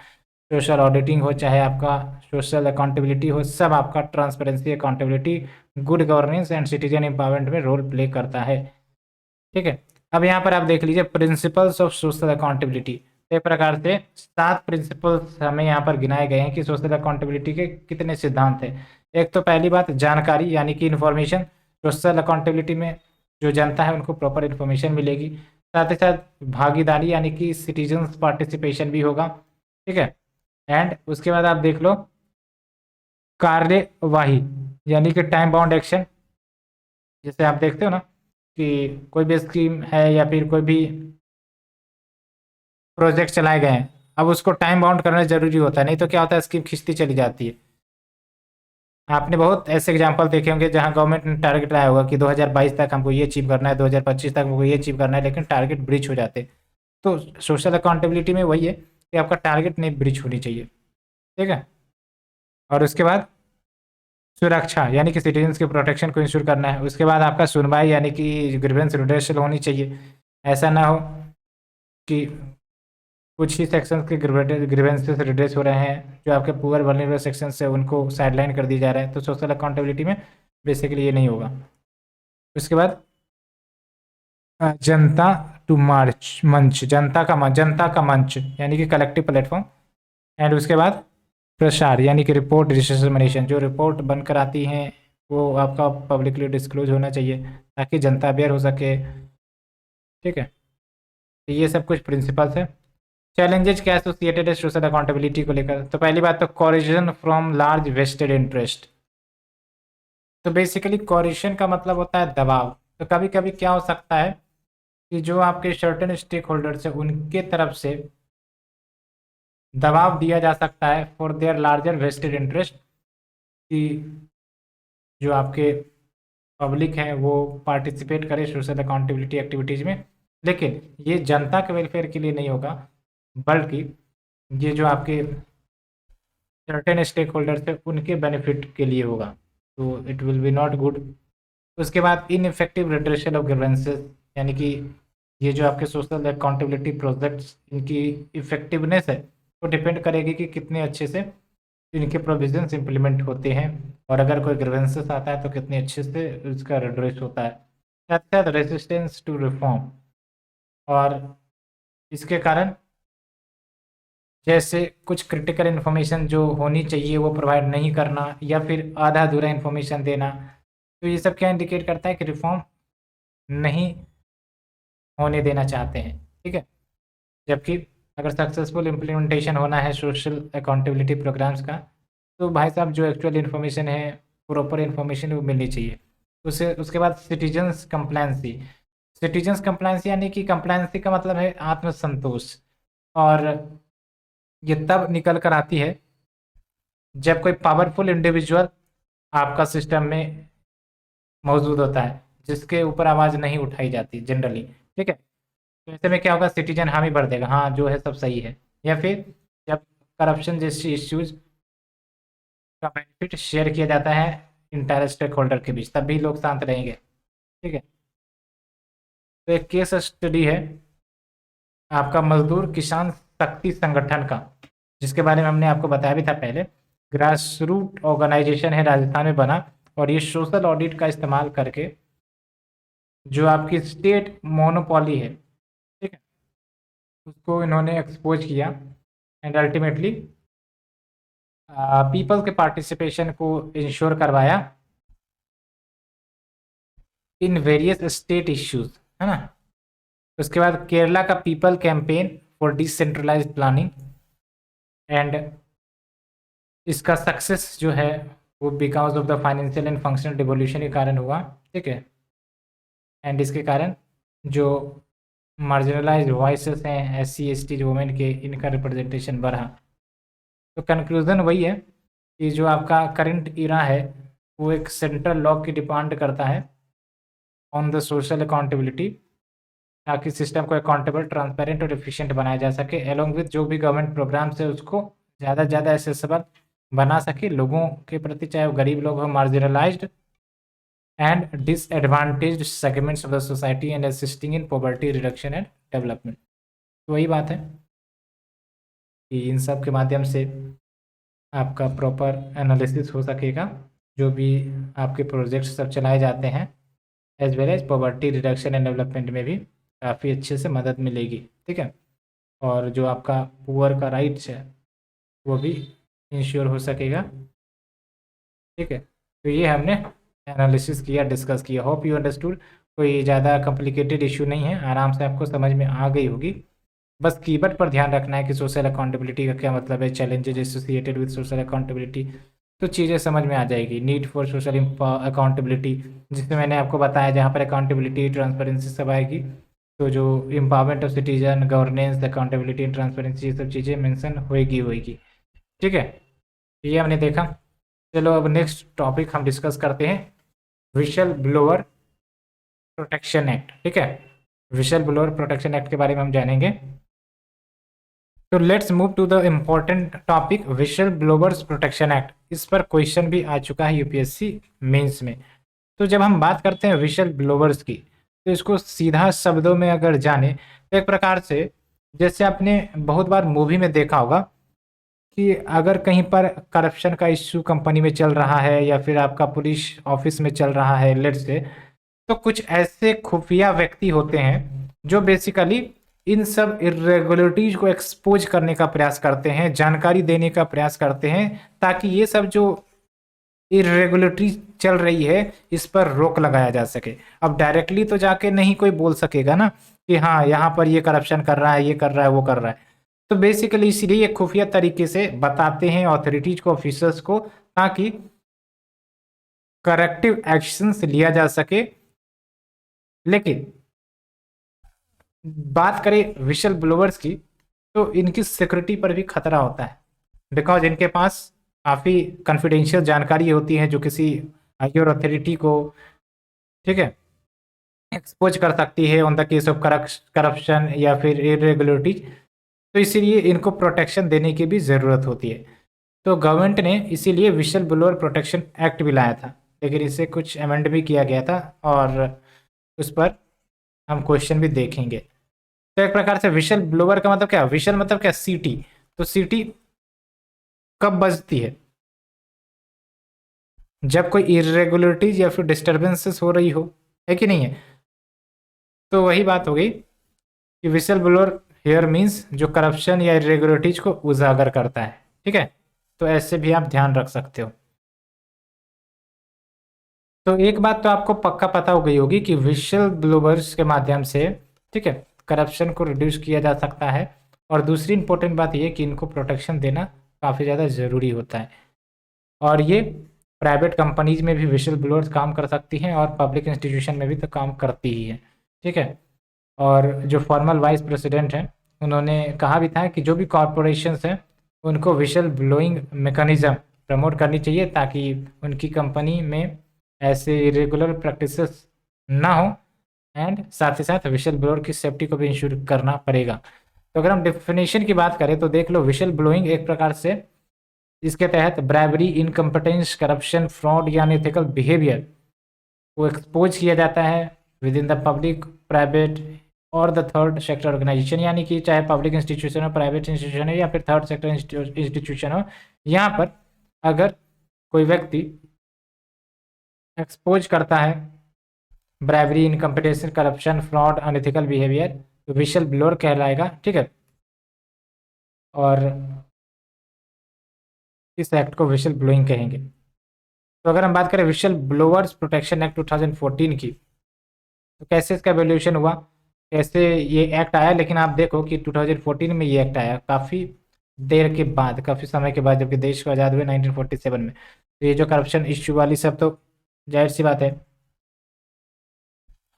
सोशल ऑडिटिंग हो, चाहे आपका सोशल अकाउंटेबिलिटी हो, सब आपका transparency, accountability, good governance and citizen empowerment में रोल प्ले करता है, ठीक है। अब यहाँ पर आप देख लीजिए प्रिंसिपल्स ऑफ सोशल अकाउंटेबिलिटी। एक प्रकार से 7 प्रिंसिपल्स हमें यहाँ पर गिनाए गए हैं कि सोशल अकाउंटेबिलिटी के कितने सिद्धांत हैं। एक तो पहली बात जानकारी, यानी कि इन्फॉर्मेशन। सोशल अकाउंटेबिलिटी में जो जनता है उनको प्रॉपर इन्फॉर्मेशन मिलेगी। साथ ही साथ भागीदारी, यानी कि सिटीजन्स पार्टिसिपेशन भी होगा, ठीक है। एंड उसके बाद आप देख लो कार्यवाही, यानी कि टाइम बाउंड एक्शन। जैसे आप देखते हो ना कि कोई भी स्कीम है या फिर कोई भी प्रोजेक्ट चलाए गए हैं, अब उसको टाइम बाउंड करना जरूरी होता है, नहीं तो क्या होता है स्कीम खिंचती चली जाती है। आपने बहुत ऐसे एग्जांपल देखे होंगे जहां गवर्नमेंट ने टारगेट लाया होगा कि 2022 तक हमको ये अचीव करना है, 2025 तक हमको ये अचीव करना है, लेकिन टारगेट ब्रीच हो जाते। तो सोशल अकाउंटेबिलिटी में वही है कि आपका टारगेट नहीं ब्रीच होनी चाहिए, ठीक है। और उसके बाद सुरक्षा, यानी कि सिटीजन्स के प्रोटेक्शन को इंश्योर करना है। उसके बाद आपका सुनवाई, यानी कि ग्रीवेंस रिड्रेसल होनी चाहिए। ऐसा ना हो कि कुछ ही सेक्शंस के ग्रीवेंसेस रिड्रेस हो रहे हैं, जो आपके पुअर वल्नरेबल सेक्शंस है उनको साइडलाइन कर दिया जा रहा है। तो सोशल अकाउंटेबिलिटी में बेसिकली ये नहीं होगा। उसके बाद जनता टू मार्च मंच, जनता का मंच, यानी कि कलेक्टिव प्लेटफॉर्म। एंड उसके बाद प्रसार, यानी कि रिपोर्ट डिसमिनेशन, जो रिपोर्ट बनकर आती हैं वो आपका पब्लिकली डिस्क्लोज होना चाहिए ताकि जनता अवेयर हो सके, ठीक है। तो ये सब कुछ प्रिंसिपल्स है। चैलेंजेस क्या एसोसिएटेड है सोशल अकाउंटेबिलिटी को लेकर, तो पहली बात तो कॉरिजन फ्रॉम लार्ज वेस्टेड इंटरेस्ट। तो बेसिकली कॉरिजन का मतलब होता है दबाव। तो कभी कभी क्या हो सकता है कि जो आपके सर्टेन स्टेक होल्डर्स है उनके तरफ से दबाव दिया जा सकता है for their larger vested interest, कि जो आपके पब्लिक हैं वो पार्टिसिपेट करें सोशल अकाउंटेबिलिटी एक्टिविटीज़ में। लेकिन ये जनता के वेलफेयर के लिए नहीं होगा, बल्कि ये जो आपके सर्टेन स्टेक होल्डर्स है उनके बेनिफिट के लिए होगा। तो it will be not good. उसके बाद इनइफेक्टिव रिड्रेसल ऑफ ग्रीवेंसेस, यानी कि ये जो आपके सोशल अकाउंटेबिलिटी प्रोजेक्ट्स, इनकी इफेक्टिवनेस है वो डिपेंड करेगी कि कितने अच्छे से इनके प्रोविजंस इम्प्लीमेंट होते हैं, और अगर कोई ग्रीवेंसेस आता है तो कितने अच्छे से उसका रिड्रेस होता है। साथ ही साथ रेजिस्टेंस टू रिफॉर्म, और इसके कारण जैसे कुछ क्रिटिकल इन्फॉर्मेशन जो होनी चाहिए वो प्रोवाइड नहीं करना, या फिर आधा अधूरा इन्फॉर्मेशन देना। तो ये सब क्या इंडिकेट करता है कि रिफॉर्म नहीं होने देना चाहते हैं, ठीक है। जबकि अगर सक्सेसफुल इम्प्लीमेंटेशन होना है सोशल अकाउंटेबिलिटी प्रोग्राम्स का, तो भाई साहब जो एक्चुअल इन्फॉर्मेशन है, प्रॉपर इन्फॉर्मेशन वो मिलनी चाहिए। उसके बाद सिटीजन्स कंप्लायंसी। सिटीजन्स कंप्लायंसी यानी कि कंप्लायंसी का मतलब है आत्मसंतोष, और ये तब निकल कर आती है जब कोई पावरफुल इंडिविजुअल आपका सिस्टम में मौजूद होता है जिसके ऊपर आवाज़ नहीं उठाई जाती जनरली, ठीक है। तो ऐसे में क्या होगा, सिटीजन हामी भर देगा, हाँ जो है सब सही है। या फिर जब करप्शन जैसी इश्यूज का बेनिफिट शेयर किया जाता है इंटायर स्टेक होल्डर के बीच, तभी लोग शांत रहेंगे। ठीक है, तो एक केस स्टडी है आपका मजदूर किसान शक्ति संगठन का, जिसके बारे में हमने आपको बताया भी था पहले। ग्रास रूट ऑर्गेनाइजेशन है, राजस्थान में बना, और ये सोशल ऑडिट का इस्तेमाल करके जो आपकी स्टेट मोनोपोली है, ठीक है, उसको इन्होंने एक्सपोज किया एंड अल्टीमेटली पीपल के पार्टिसिपेशन को इंश्योर करवाया इन वेरियस स्टेट इश्यूज, है ना। उसके बाद केरला का people campaign for decentralised planning, and इसका सक्सेस जो है वो because of the financial and functional revolution के कारण हुआ। ठीक है, एंड इसके कारण जो मार्जिनलाइज्ड वॉइसेस हैं SC ST वुमेन के, इनका रिप्रेजेंटेशन बढ़ा। तो कंक्लूजन वही है कि जो आपका करंट इरा है वो एक सेंट्रल लॉ की डिमांड करता है ऑन द सोशल अकाउंटेबिलिटी, ताकि सिस्टम को अकाउंटेबल, ट्रांसपेरेंट और एफिशिएंट बनाया जा सके, एलोंग विथ जो भी गवर्नमेंट प्रोग्राम्स है उसको ज़्यादा से ज़्यादा एक्सेसिबल बना सके लोगों के प्रति, चाहे वो गरीब लोग हो, marginalised and disadvantaged segments of the society, and assisting in poverty reduction and development. तो वही बात है कि इन सब के माध्यम से आपका प्रॉपर एनालिसिस हो सकेगा जो भी आपके प्रोजेक्ट्स सब चलाए जाते हैं, as well as poverty reduction and development में भी काफ़ी अच्छे से मदद मिलेगी। ठीक है, और जो आपका पुअर का राइट्स है वो भी इंश्योर हो सकेगा। ठीक है, तो ये हमने एनालिसिस किया, डिस्कस किया। Hope you understood. कोई ज़्यादा कॉम्प्लिकेटेड इशू नहीं है, आराम से आपको समझ में आ गई होगी। बस कीवर्ड पर ध्यान रखना है कि सोशल अकाउंटेबिलिटी का क्या मतलब है, challenges associated with social accountability, तो चीज़ें समझ में आ जाएगी। नीड फॉर सोशल अकाउंटेबिलिटी, जिसमें मैंने आपको बताया जहाँ पर अकाउंटेबिलिटी ट्रांसपेरेंसी सब आएगी, तो जो empowerment of citizen, governance, accountability, transparency, ये सब चीज़ें मेंशन होएगी। ठीक है, ये हमने देखा। चलो अब नेक्स्ट टॉपिक हम डिस्कस करते हैं, विशल ब्लोअर प्रोटेक्शन एक्ट। ठीक है, विशल ब्लोअर प्रोटेक्शन एक्ट के बारे में हम जानेंगे। तो let's move to the important topic, whistleblowers protection act. इस पर क्वेश्चन भी आ चुका है UPSC मेंस में। तो जब हम बात करते हैं विशल ब्लोअर्स की, तो इसको सीधा शब्दों में अगर जाने तो एक प्रकार से, जैसे आपने बहुत बार मूवी में देखा होगा कि अगर कहीं पर करप्शन का इश्यू कंपनी में चल रहा है या फिर आपका पुलिस ऑफिस में चल रहा है लेट से, तो कुछ ऐसे खुफिया व्यक्ति होते हैं जो बेसिकली इन सब इरेगुलरिटीज को एक्सपोज करने का प्रयास करते हैं, जानकारी देने का प्रयास करते हैं, ताकि ये सब जो इरेगुलरिटी चल रही है इस पर रोक लगाया जा सके। अब डायरेक्टली तो जाके नहीं कोई बोल सकेगा ना कि हाँ यहाँ पर ये करप्शन कर रहा है, ये कर रहा है, वो कर रहा है। तो बेसिकली इसलिए ये खुफिया तरीके से बताते हैं ऑथोरिटीज को, ऑफिसर्स को, ताकि करेक्टिव एक्शंस लिया जा सके। लेकिन बात करें विशल ब्लोअर्स की, तो इनकी सिक्योरिटी पर भी खतरा होता है, बिकॉज इनके पास काफ़ी कॉन्फिडेंशियल जानकारी होती है जो किसी हायर अथॉरिटी को, ठीक है, एक्सपोज कर सकती है on the case of corruption या फिर इरेगुलरिटीज। तो इसीलिए इनको प्रोटेक्शन देने की भी ज़रूरत होती है। तो गवर्नमेंट ने इसीलिए विशल ब्लोअर प्रोटेक्शन एक्ट भी लाया था, लेकिन इसे कुछ अमेंड भी किया गया था और उस पर हम क्वेश्चन भी देखेंगे। तो एक प्रकार से विशल ब्लोअर का मतलब क्या, विशल मतलब क्या, सीटी। तो सीटी कब बजती है, जब कोई इरेगुलरिटीज या फिर डिस्टर्बेंसेस हो रही हो, है कि नहीं है। तो वही बात हो गई कि विशल ब्लोअर हियर मीन्स जो करप्शन या इरेगुलरिटीज को उजागर करता है। ठीक है, तो ऐसे भी आप ध्यान रख सकते हो। तो एक बात तो आपको पक्का पता हो गई होगी कि विशल ब्लोअर्स के माध्यम से, ठीक है, करप्शन को रिड्यूस किया जा सकता है। और दूसरी इंपॉर्टेंट बात यह कि इनको प्रोटेक्शन देना काफ़ी ज़्यादा ज़रूरी होता है। और ये प्राइवेट कंपनीज में भी विशल ब्लोअर्स काम कर सकती हैं और पब्लिक इंस्टीट्यूशन में भी तो काम करती ही है। ठीक है, और जो फॉर्मल वाइस प्रेसिडेंट हैं उन्होंने कहा भी था कि जो भी कॉरपोरेशंस हैं उनको विशल ब्लोइंग मैकेनिज्म प्रमोट करनी चाहिए, ताकि उनकी कंपनी में ऐसे इरेगुलर प्रैक्टिसेस ना हो, एंड साथ ही साथ विशल ब्लोअर की सेफ्टी को भी इंश्योर करना पड़ेगा। तो अगर हम डेफिनेशन की बात करें तो देख लो, विशल ब्लोइंग एक प्रकार से इसके तहत ब्राइबरी, इनकम्पिटेंस, करप्शन, फ्रॉड या अनएथिकल बिहेवियर को एक्सपोज किया जाता है with in the public, private और द थर्ड सेक्टर ऑर्गेनाइजेशन, यानी कि चाहे पब्लिक इंस्टीट्यूशन हो, प्राइवेट इंस्टीट्यूशन हो या फिर थर्ड सेक्टर इंस्टीट्यूशन हो, यहाँ पर अगर कोई व्यक्ति एक्सपोज करता है bribery, incompetence, corruption, fraud, unethical behaviour, तो विशल ब्लोअर कहलाएगा। ठीक है, और इस एक्ट को विशल ब्लोइंग कहेंगे। तो अगर हम बात करें विशल ब्लोअर्स प्रोटेक्शन एक्ट 2014 की, तो कैसे इसका एवोल्यूशन हुआ, कैसे ये एक्ट आया। लेकिन आप देखो कि 2014 में ये एक्ट आया, काफ़ी देर के बाद, काफ़ी समय के बाद, जबकि देश को आज़ाद हुए 1947 में। तो ये जो करप्शन इश्यू वाली सब तो जाहिर सी बात है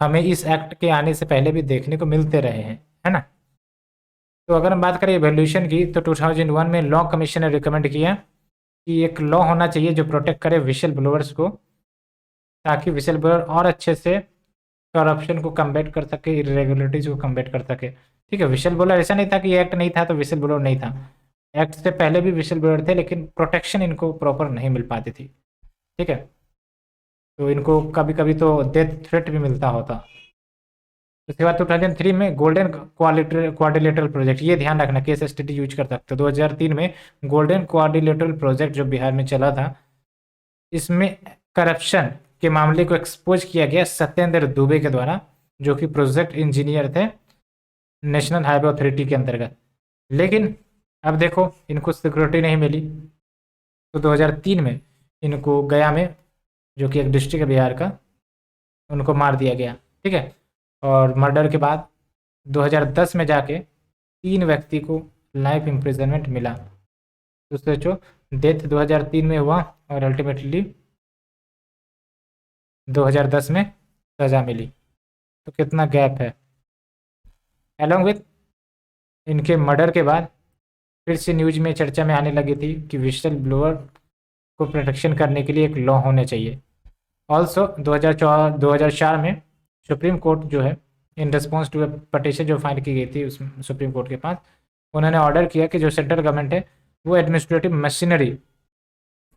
हमें इस एक्ट के आने से पहले भी देखने को मिलते रहे हैं, है ना। तो अगर हम बात करें एवोल्यूशन की, तो 2001 में लॉ कमीशन ने रिकमेंड किया कि एक लॉ होना चाहिए जो प्रोटेक्ट करे विशल ब्लोअर्स को, ताकि विशल ब्लोअर और अच्छे से करप्शन को कम्बैट कर सके, इरेगुलरिटीज को कम्बैट कर सके। ठीक है, विशल ब्लोअर ऐसा नहीं था कि ये एक्ट नहीं था तो विशल ब्लोअर नहीं था, एक्ट से पहले भी विशल ब्लोअर थे, लेकिन प्रोटेक्शन इनको प्रॉपर नहीं मिल पाती थी। ठीक है, तो इनको कभी कभी तो डेथ थ्रेट भी मिलता होता। उसके बाद 2003 में गोल्डन क्वाड्रिलेटरल प्रोजेक्ट, ये ध्यान रखना, केस स्टडी यूज कर सकते हो। 2003 में गोल्डन क्वाड्रिलेटरल प्रोजेक्ट जो बिहार में चला था, इसमें करप्शन के मामले को एक्सपोज किया गया सत्येंद्र दुबे के द्वारा, जो कि प्रोजेक्ट इंजीनियर थे नेशनल हाईवे अथॉरिटी के अंतर्गत। लेकिन अब देखो इनको सिक्योरिटी नहीं मिली, तो 2003 में इनको गया में, जो कि एक डिस्ट्रिक्ट है बिहार का, उनको मार दिया गया। ठीक है, और मर्डर के बाद 2010 में जाके 3 व्यक्ति को लाइफ इम्प्रिजनमेंट मिला। तो सोचो, डेथ 2003 में हुआ और अल्टीमेटली 2010 में सज़ा मिली, तो कितना गैप है। अलॉन्ग विथ इनके मर्डर के बाद फिर से न्यूज में चर्चा में आने लगी थी कि विशल ब्लोअर को प्रोटेक्शन करने के लिए एक लॉ होने चाहिए। ऑल्सो 2004 में सुप्रीम कोर्ट जो है, इन रिस्पॉन्स टू पटिशन जो फाइल की गई थी उस सुप्रीम कोर्ट के पास, उन्होंने ऑर्डर किया कि जो सेंट्रल गवर्नमेंट है वो एडमिनिस्ट्रेटिव मशीनरी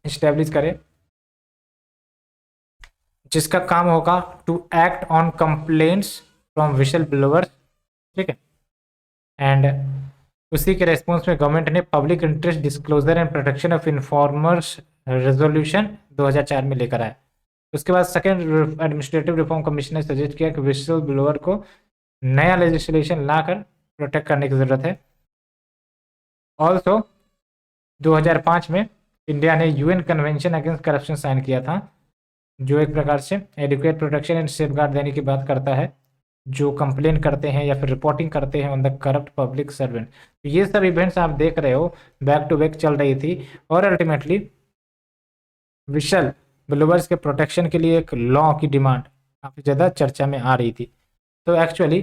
इस्टेब्लिश करे, जिसका काम होगा to act on complaints from whistleblowers. ठीक है, एंड उसी के रेस्पॉन्स में गवर्नमेंट ने public interest disclosure and protection of informers resolution 2004 में लेकर आया। उसके बाद सेकेंड एडमिनिस्ट्रेटिव रिफॉर्म कमीशन ने सजेस्ट किया कि विशल ब्लोअर को नया लेजिस्लेशन लाकर प्रोटेक्ट करने की ज़रूरत है। ऑल्सो 2005 में इंडिया ने UN convention against corruption sign किया था, जो एक प्रकार से एडिक्वेट प्रोटेक्शन एंड सेफगार्ड देने की बात करता है जो कंप्लेन करते हैं या फिर रिपोर्टिंग करते हैं on the corrupt public servant. तो ये सब इवेंट्स आप देख रहे हो बैक टू बैक चल रही थी, और अल्टीमेटली विशल ब्लोअर्स के प्रोटेक्शन के लिए एक लॉ की डिमांड काफ़ी ज़्यादा चर्चा में आ रही थी। तो एक्चुअली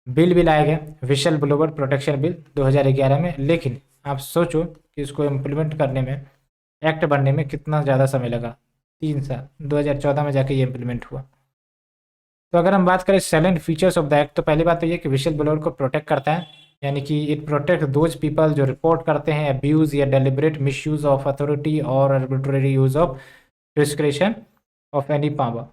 बिल भी लाया गया, विशल ब्लोअर प्रोटेक्शन बिल 2011 में, लेकिन आप सोचो कि इसको इम्प्लीमेंट करने में, एक्ट बनने में कितना ज़्यादा समय लगा, 3 साल, 2014 में जाके ये इम्प्लीमेंट हुआ। तो अगर हम बात करें सैलेंट फीचर्स ऑफ द एक्ट, तो पहली बात तो ये कि विशल ब्लोअर को प्रोटेक्ट करता है, यानी कि इट प्रोटेक्ट दोज पीपल जो रिपोर्ट करते हैं अब्यूज़ या डेलिब्रेट मिसयूज ऑफ अथॉरिटी और arbitrary use of discretion of any power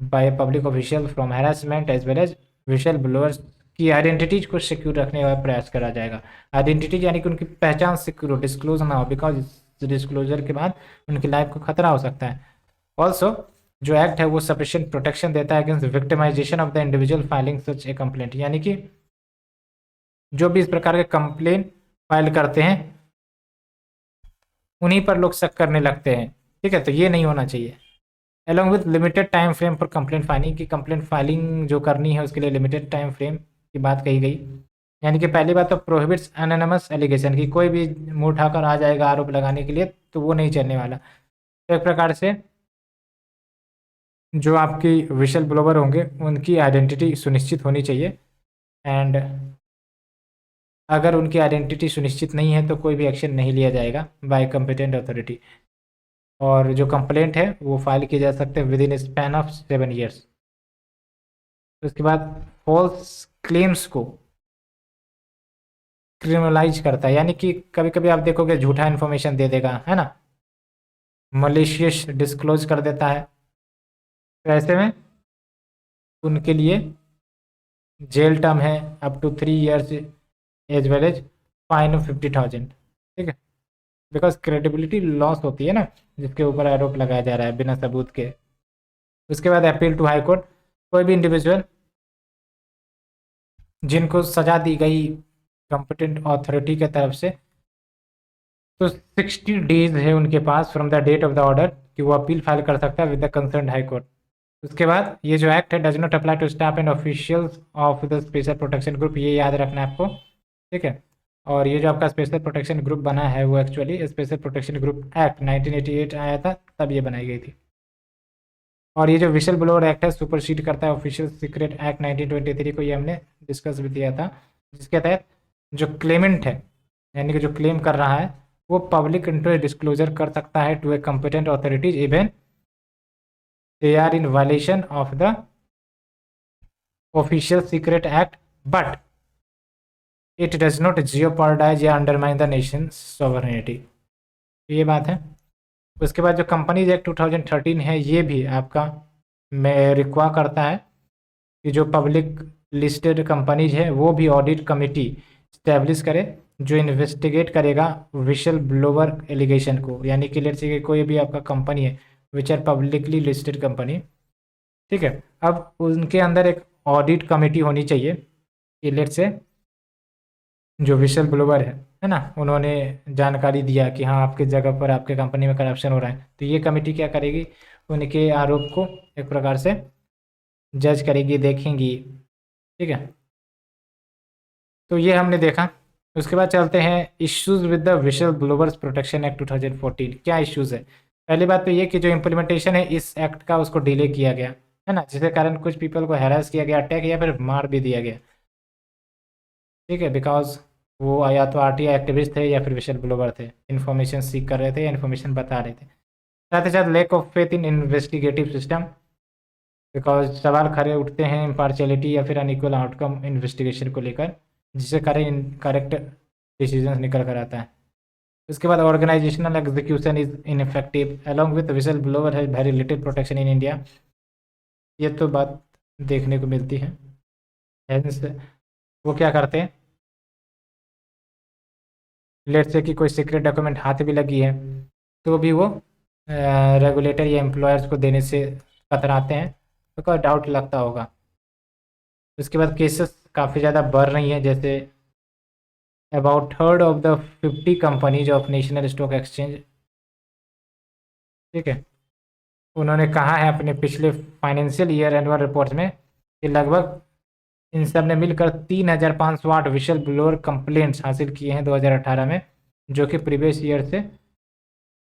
by public official from harassment, as well as whistleblowers की आइडेंटिटीज को सिक्योर रखने का प्रयास करा जाएगा। आइडेंटिटी यानी कि उनकी पहचान सिक्योर, डिस्क्लोज ना हो, बिकॉज डिस्क्लोजर के बाद उनकी लाइफ को खतरा हो सकता है। ऑल्सो जो एक्ट है वो सफिशिएंट प्रोटेक्शन देता है against victimisation of the individual filing such A complaint, यानी कि जो भी इस प्रकार के कंप्लेन फाइल करते हैं उन्हीं पर लोग शक करने लगते हैं। ठीक है, तो ये नहीं होना चाहिए। Along with limited time frame for complaint filing, की कंप्लेंट फाइलिंग जो करनी है उसके लिए लिमिटेड टाइम फ्रेम की बात कही गई, यानी कि पहली बात तो प्रोहिबिट्स एनोनिमस एलिगेशन की, कोई भी मुंह उठाकर आ जाएगा आरोप लगाने के लिए तो वो नहीं चलने वाला। तो एक प्रकार से जो आपकी विशल ब्लोअर होंगे उनकी आइडेंटिटी सुनिश्चित होनी चाहिए, एंड अगर उनकी आइडेंटिटी सुनिश्चित नहीं है तो कोई भी एक्शन नहीं लिया जाएगा बाय कॉम्पिटेंट अथॉरिटी, और जो कंप्लेंट है वो फाइल की जा सकते हैं with in span of 7 years. उसके बाद फॉल्स क्लेम्स को क्रिमिनलाइज करता है, यानी कि कभी कभी आप देखोगे झूठा इन्फॉर्मेशन दे देगा, है ना, मलिशियस डिस्क्लोज कर देता है, तो ऐसे में उनके लिए जेल टर्म है up to 3 years as well as fine of 50,000। ठीक है, बिकॉज क्रेडिबिलिटी लॉस होती है ना जिसके ऊपर आरोप लगाया जा रहा है बिना सबूत के। उसके बाद अपील टू हाई कोर्ट, कोई भी इंडिविजुअल जिनको सजा दी गई कॉम्पिटेंट अथॉरिटी के तरफ से, तो 60 days है उनके पास from the date of the order कि वो अपील फाइल कर सकता है with the concern high court. उसके बाद ये जो एक्ट है does not apply to staff and officials of the special protection group, ये याद रखना है आपको। ठीक है, और ये जो आपका स्पेशल प्रोटेक्शन ग्रुप बना है वो actually special protection group act 1988 आया था तब ये बनाई गई थी। और ये जो विशल ब्लोअर एक्ट है सुपरसीड करता है ऑफिशियल सीक्रेट एक्ट 1923 को, ये हमने डिस्कस भी किया था, जिसके तहत जो क्लेमेंट है यानी कि जो क्लेम कर रहा है वो पब्लिक इंटरेस्ट डिस्क्लोजर कर सकता है to a competent authorities even they are in violation of the official secret act but it does not jeopardise या अंडरमाइन द नेशन सॉवरेनिटी। ये बात है। उसके बाद जो कंपनीज एक्ट 2013 है ये भी आपका रिक्वा करता है कि जो पब्लिक लिस्टेड कंपनीज है वो भी ऑडिट कमेटी स्टैब्लिश करे जो इन्वेस्टिगेट करेगा विशल ब्लोवर एलिगेशन को, यानी कि लेट्स से कोई भी आपका कंपनी है which are publicly listed company. ठीक है, अब उनके अंदर एक ऑडिट कमेटी होनी चाहिए कि लेट्स से जो विशल ब्लोवर है ना, उन्होंने जानकारी दिया कि हाँ आपकी जगह पर आपके कंपनी में करप्शन हो रहा है, तो ये कमेटी क्या करेगी, उनके आरोप को एक प्रकार से जज करेगी, देखेंगी। ठीक है, तो ये हमने देखा। उसके बाद चलते हैं issues with the whistle blowers protection act 2014। क्या इश्यूज है? पहली बात तो ये कि जो इम्प्लीमेंटेशन है इस एक्ट का उसको डिले किया गया है ना, जिसके कारण कुछ पीपल को हैरास किया गया, अटैक या फिर मार भी दिया गया। ठीक है, बिकॉज वो या तो आरटीआई एक्टिविस्ट थे या फिर विशल ब्लोवर थे, इन्फॉर्मेशन सीख कर रहे थे या इन्फॉर्मेशन बता रहे थे। साथ ही साथ lack of faith in investigative system, because सवाल खड़े उठते हैं इम्पार्शियलिटी या फिर अनइक्वल आउटकम इन्वेस्टिगेशन को लेकर, जिससे कारण करेक्ट डिसीजन निकल कर आता है। उसके बाद organizational execution is ineffective along with whistle blower है very little protection in India. ये तो बात देखने को मिलती है। वो क्या करते हैं, लेट से कि कोई सीक्रेट डॉक्यूमेंट हाथ भी लगी है तो भी वो रेगुलेटर या एम्प्लॉयर्स को देने से कतराते हैं, तो कोई डाउट लगता होगा। उसके बाद केसेस काफ़ी ज़्यादा बढ़ रही हैं, जैसे about third of the 50 companies of national stock exchange. ठीक है, उन्होंने कहा है अपने पिछले फाइनेंशियल ईयर एनुअल रिपोर्ट्स में कि लगभग इन सब ने मिलकर 3,508 विशल ब्लोअर कंप्लेंट्स हासिल किए हैं 2018 में, जो कि प्रीवियस ईयर से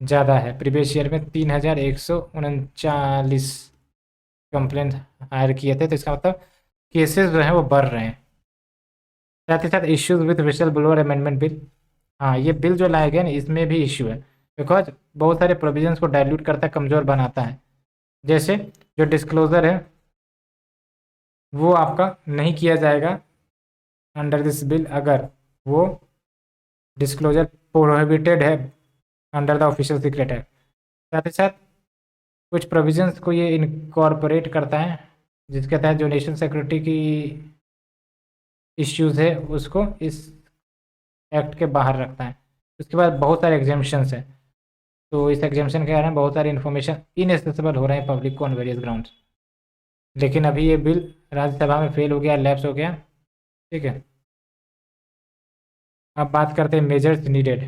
ज़्यादा है। प्रीवियस ईयर में 3,139 कंप्लेंट हायर किए थे, तो इसका मतलब केसेस जो हैं वो बढ़ रहे हैं। साथ ही साथ issues with we shall blower amendment bill, हाँ ये बिल जो लाए गए ना इसमें भी इश्यू है, बिकॉज बहुत सारे प्रोविजंस को डाइल्यूट करता है, कमज़ोर बनाता है। जैसे जो डिस्क्लोज़र है वो आपका नहीं किया जाएगा अंडर दिस बिल अगर वो डिस्क्लोजर प्रोहिबिटेड है under the official secret act. साथ ही साथ कुछ प्रोविजंस को ये इनकॉर्पोरेट करता है जिसके तहत जो नेशनल सिक्योरिटी की इश्यूज़ है उसको इस एक्ट के बाहर रखता है। उसके बाद बहुत सारे एग्जाम्पशंस हैं, तो इस एग्जाम्पशन के कारण बहुत सारी इन्फॉर्मेशन इनएक्सेसिबल हो रहे हैं पब्लिक को ऑन वेरियस ग्राउंड्स। लेकिन अभी ये बिल राज्यसभा में फेल हो गया, लैप्स हो गया। ठीक है, अब बात करते हैं मेजर्स नीडेड,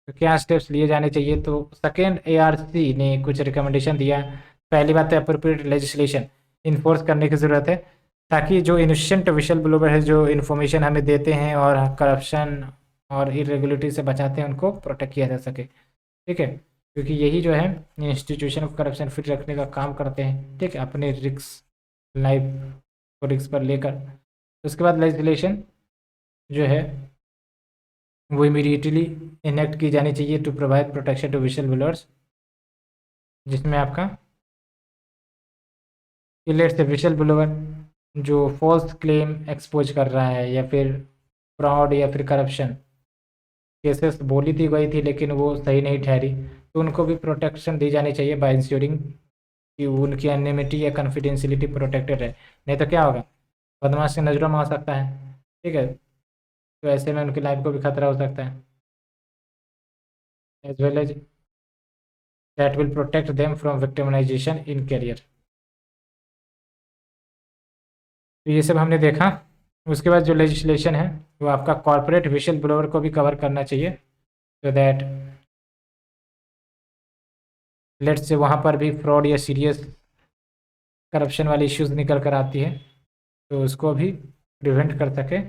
तो क्या स्टेप्स लिए जाने चाहिए। तो सेकेंड एआरसी ने कुछ रिकमेंडेशन दिया। पहली बात है अप्रोप्रिएट लेजिस्लेशन इन्फोर्स करने की ज़रूरत है, ताकि जो इनोसेंट विशल ब्लोवर है जो इन्फॉर्मेशन हमें देते हैं और करप्शन और इरेगुलरिटी से बचाते हैं उनको प्रोटेक्ट किया जा सके। ठीक है, क्योंकि यही जो है इंस्टीट्यूशन को करप्शन फ्री रखने का काम करते हैं। ठीक है, अपने रिस्क लाइफ को रिस्क पर लेकर। उसके बाद लेजिस्लेशन जो है वो इमीडिएटली इनेक्ट की जानी चाहिए to provide protection to whistleblowers, जिसमें आपका लेट से विशल ब्लोअर जो फॉल्स क्लेम एक्सपोज कर रहा है या फिर फ्रॉड या फिर करप्शन केसेस बोली थी गई थी, लेकिन वो सही नहीं ठहरी, तो उनको भी प्रोटेक्शन दी जानी चाहिए बाय इंश्योरिंग कि उनकी एनिमिटी या कॉन्फिडेंशियलिटी प्रोटेक्टेड है। नहीं तो क्या होगा, बदमाश की नज़रों में आ सकता है, ठीक है, तो ऐसे में उनकी लाइफ को भी खतरा हो सकता है, as well as that will protect them from victimisation in career. तो ये सब हमने देखा। उसके बाद जो लेजिस्लेशन है वो आपका कॉर्पोरेट विशल ब्लोअर को भी कवर करना चाहिए, सो दैट लेट्स से वहाँ पर भी फ्रॉड या सीरियस करप्शन वाली इश्यूज निकल कर आती है तो उसको भी प्रिवेंट कर सके।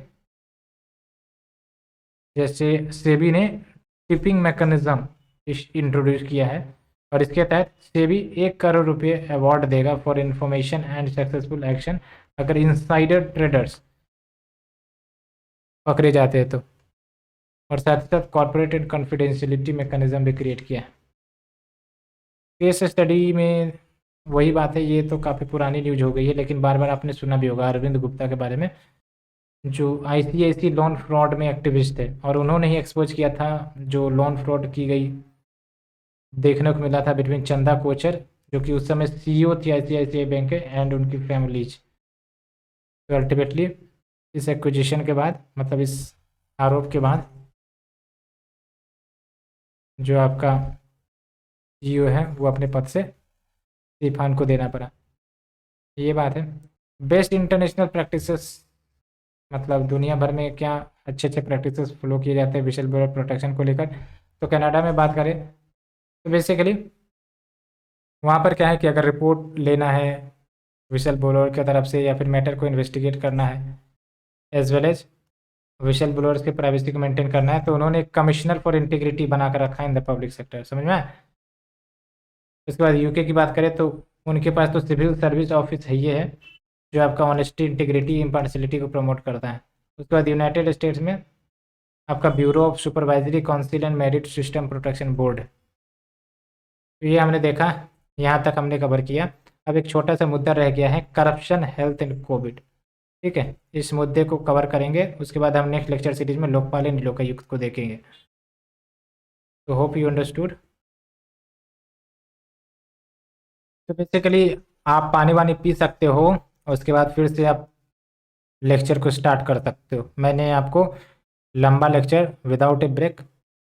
जैसे सेबी ने टिपिंग मैकेनिज्म इंट्रोड्यूस किया है और इसके तहत सेबी 1 करोड़ रुपये अवार्ड देगा for information and successful action अगर इनसाइडर ट्रेडर्स पकड़े जाते हैं तो। और साथ ही साथ कॉर्पोरेट एंड कॉन्फिडेंशियलिटी मैकेनिज्म भी क्रिएट किया है। केस स्टडी में वही बात है, ये तो काफ़ी पुरानी न्यूज हो गई है, लेकिन बार बार आपने सुना भी होगा अरविंद गुप्ता के बारे में, जो आईसीआईसी लोन फ्रॉड में एक्टिविस्ट थे और उन्होंने ही एक्सपोज किया था जो लोन फ्रॉड की गई देखने को मिला था बिटवीन चंदा कोचर जो कि उस समय सीईओ थी आईसीआईसीआई बैंक के एंड उनकी फैमिलीज। तो अल्टीमेटली इस एक्विजिशन के बाद, मतलब इस आरोप के बाद, जो आपका सीईओ है वो अपने पद से इरफान को देना पड़ा। ये बात है। बेस्ट इंटरनेशनल प्रैक्टिसेस, मतलब दुनिया भर में क्या अच्छे अच्छे प्रैक्टिसेस फॉलो किए जाते हैं विशल ब्लोअर प्रोटेक्शन को लेकर। तो कनाडा में बात करें तो बेसिकली वहाँ पर क्या है कि अगर रिपोर्ट लेना है विशल ब्लोअर की तरफ से या फिर मैटर को इन्वेस्टिगेट करना है as well as whistleblowers की प्राइवेसी को मेंटेन करना है, तो उन्होंने एक कमिश्नर फॉर इंटीग्रिटी बना कर रखा है इन द पब्लिक सेक्टर। समझ में आया? उसके बाद यूके की बात करें तो उनके पास तो सिविल सर्विस ऑफिस है, ये है जो आपका ऑनेस्टी, इंटीग्रिटी, इम्पार्शलिटी को प्रमोट करता है। उसके बाद यूनाइटेड स्टेट्स में आपका bureau of supervisory council and merit system protection board. तो ये हमने देखा, यहाँ तक हमने कवर किया। अब एक छोटा सा मुद्दा रह गया है, करप्शन, हेल्थ एंड कोविड। ठीक है, इस मुद्दे को कवर करेंगे, उसके बाद हम नेक्स्ट लेक्चर सीरीज में लोकपाल एंड लोकायुक्त को देखेंगे। तो होप यू अंडरस्टूड। तो बेसिकली आप पानी वानी पी सकते हो और उसके बाद फिर से आप लेक्चर को स्टार्ट कर सकते हो। मैंने आपको लंबा lecture without a break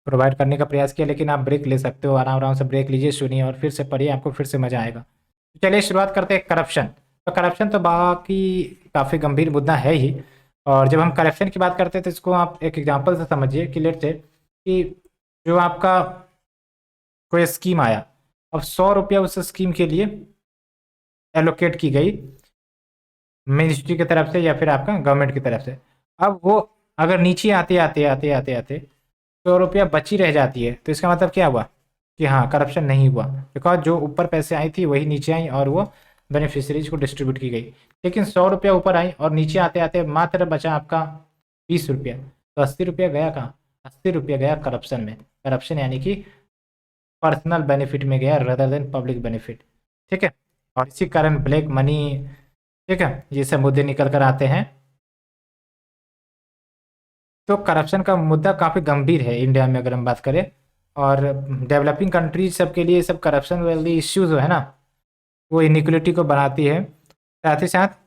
provide करने का प्रयास किया, लेकिन आप ब्रेक ले सकते हो, आराम आराम से ब्रेक लीजिए, सुनिए और फिर से पढ़िए, आपको फिर से मज़ा आएगा। तो चलिए शुरुआत करते हैं करप्शन। तो करप्शन तो बाकी काफ़ी गंभीर मुद्दा है ही, और जब हम करप्शन की बात करते हैं तो इसको आप एक एग्जांपल से समझिए कि लेट्स से कि जो आपका कोई स्कीम आया, अब 100 रुपया उस स्कीम के लिए एलोकेट की गई मिनिस्ट्री की तरफ से या फिर आपका गवर्नमेंट की तरफ से। अब वो अगर नीचे आते आते आते आते आते 100 रुपया बची रह जाती है, तो इसका मतलब क्या हुआ कि हाँ करप्शन नहीं हुआ, बिकॉज जो ऊपर पैसे आई थी वही नीचे आई और वो बेनिफिशरीज को डिस्ट्रीब्यूट की गई। लेकिन 100 रुपया ऊपर आई और नीचे आते आते मात्र बचा आपका 20 रुपया, तो 80 रुपया गया कहाँ? 80 रुपया गया करप्शन में। करप्शन यानी कि पर्सनल बेनिफिट में गया रदर देन पब्लिक बेनिफिट। ठीक है, और इसी कारण ब्लैक मनी, ठीक है, ये सब मुद्दे निकल कर आते हैं। तो करप्शन का मुद्दा काफ़ी गंभीर है इंडिया में अगर हम बात करें, और डेवलपिंग कंट्रीज सब के लिए सब करप्शन वाली इश्यूज है ना, वो इनिक्वलिटी को बढ़ाती है, साथ ही साथ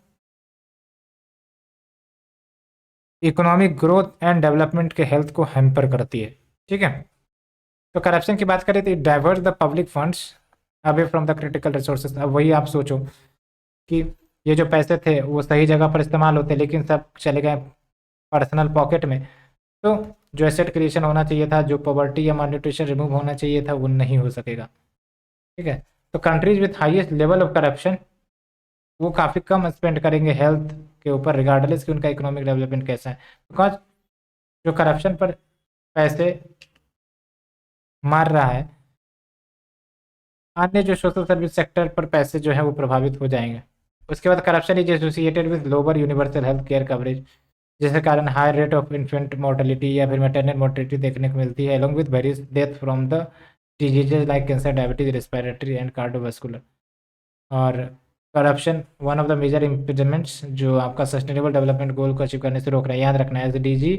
इकोनॉमिक ग्रोथ एंड डेवलपमेंट के हेल्थ को हैम्पर करती है। ठीक है, तो करप्शन की बात करें तो it divert the public funds away from the critical resources. अब वही आप सोचो कि ये जो पैसे थे वो सही जगह पर इस्तेमाल होते, लेकिन सब चले गए पर्सनल पॉकेट में, तो जो एसेट क्रिएशन होना चाहिए था, जो पॉवर्टी या malnutrition रिमूव होना चाहिए था, वो नहीं हो सकेगा। ठीक है, तो countries with highest level of corruption वो काफ़ी कम स्पेंड करेंगे हेल्थ के ऊपर, रिगार्डलेस कि उनका इकोनॉमिक डेवलपमेंट कैसा है, बिकॉज जो करप्शन पर पैसे मार रहा है, अन्य जो सोशल सर्विस सेक्टर पर पैसे जो है वो प्रभावित हो जाएंगे। उसके बाद corruption is associated with lower universal health care coverage, जिसके कारण high rate of infant mortality या फिर मैटरनल मोर्टेलिटी देखने को मिलती है, along with various death from the diseases like cancer, diabetes, respiratory and cardiovascular. और corruption one of the major impediments जो आपका सस्टेनेबल डेवलपमेंट गोल को अचीव करने से रोक रहा है, याद रखना है। एसडीजी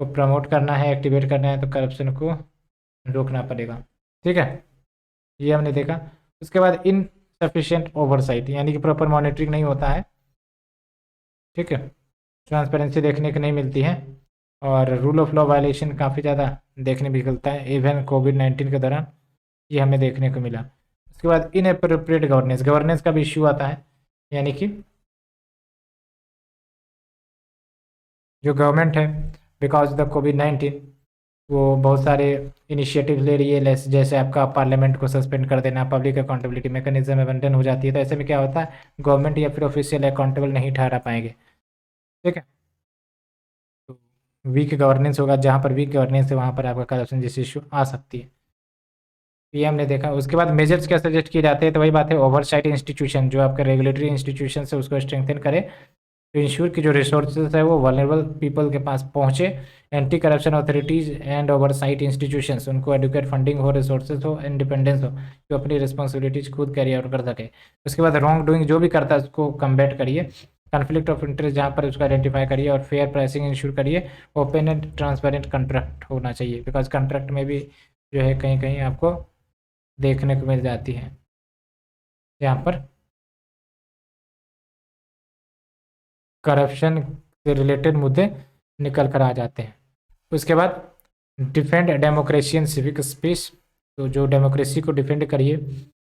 को प्रमोट करना है, एक्टिवेट करना है, तो करप्शन को रोकना पड़ेगा। ठीक है, ये हमने देखा। उसके बाद इनसफिशिएंट ओवरसाइट, यानी कि प्रॉपर मॉनिटरिंग नहीं होता है। ठीक है, ट्रांसपेरेंसी देखने को नहीं मिलती है, और रूल ऑफ लॉ वायलेशन काफ़ी ज़्यादा देखने भी मिलता है, इवन कोविड-19 के दौरान ये हमें देखने को मिला। उसके बाद इनएप्रोप्रिएट गवर्नेंस, गवर्नेंस का भी इश्यू आता है, यानी कि जो गवर्नमेंट है बिकॉज द कोविड-19 वो बहुत सारे इनिशिएटिव ले रही है, जैसे आपका पार्लियामेंट को सस्पेंड कर देना, पब्लिक अकाउंटेबिलिटी मैकेनिज्म अबंडन हो जाती है, तो ऐसे में क्या होता है, गवर्नमेंट या फिर ऑफिशियल अकाउंटेबल नहीं ठहरा पाएंगे। ठीक है, तो वीक गवर्नेंस होगा, जहाँ पर वीक गवर्नेंस है वहाँ पर आपका करप्शन जैसी इशू आ सकती है। ये हमने देखा। उसके बाद मेजर्स क्या सजेस्ट किए जाते हैं, तो वही बात है, ओवरसाइट इंस्टीट्यूशन जो आपके रेगुलेटरी इंस्टीट्यूशन है उसको स्ट्रेंथन करे तो इंश्योर की जो रिसोर्सेज है वो वल्नरेबल पीपल के पास पहुँचे। Anti corruption authorities and oversight institutions उनको एडुकेट फंडिंग हो, रिसोर्सेज हो, इंडिपेंडेंस हो, जो अपनी रिस्पॉन्सिबिलिटीज खुद कैरी आउट कर सके। उसके बाद रॉन्ग डूइंग जो भी करता है उसको कम्बैट करिए, कॉन्फ्लिक्ट ऑफ इंटरेस्ट जहाँ पर उसको आइडेंटिफाई करिए, और फेयर प्राइसिंग इंश्योर करिए। ओपन एंड ट्रांसपेरेंट कॉन्ट्रैक्ट होना चाहिए, बिकॉज कॉन्ट्रैक्ट में भी जो है कहीं कहीं आपको देखने को मिल जाती है यहाँ पर करप्शन से रिलेटेड मुद्दे निकल कर आ जाते हैं। उसके बाद defend democracy and civic space, तो जो डेमोक्रेसी को डिफेंड करिए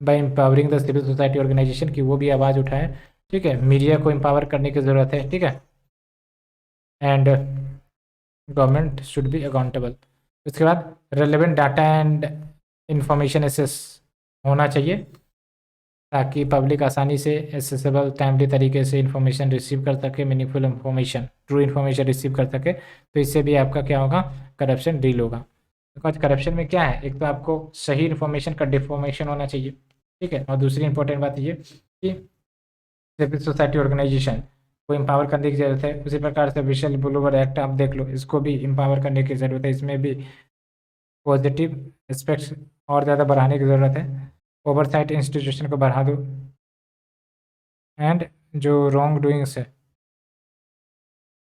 by empowering the civil society organisation की वो भी आवाज़ उठाएं। ठीक है, मीडिया को एम्पावर करने की ज़रूरत है। ठीक है, and government should be accountable. उसके बाद relevant data and information access होना चाहिए ताकि पब्लिक आसानी से एसेसेबल टाइमली तरीके से इन्फॉर्मेशन रिसीव कर सके, meaningful information, true information receive कर सके, तो इससे भी आपका क्या होगा, करप्शन डील होगा। बिकॉज करप्शन में क्या है, एक तो आपको सही इन्फॉर्मेशन का डिफॉर्मेशन होना चाहिए। ठीक है, और दूसरी इंपॉर्टेंट बात ये कि सिविल सोसाइटी ऑर्गेनाइजेशन को एम्पावर करने की ज़रूरत है। उसी प्रकार से विशल ब्लोवर एक्ट आप देख लो, इसको भी एम्पावर करने की ज़रूरत है, इसमें भी पॉजिटिव एस्पेक्ट्स और ज़्यादा बढ़ाने की ज़रूरत है। ओवरसाइट इंस्टीट्यूशन को बढ़ा दो, एंड जो रॉन्ग डूइंग्स है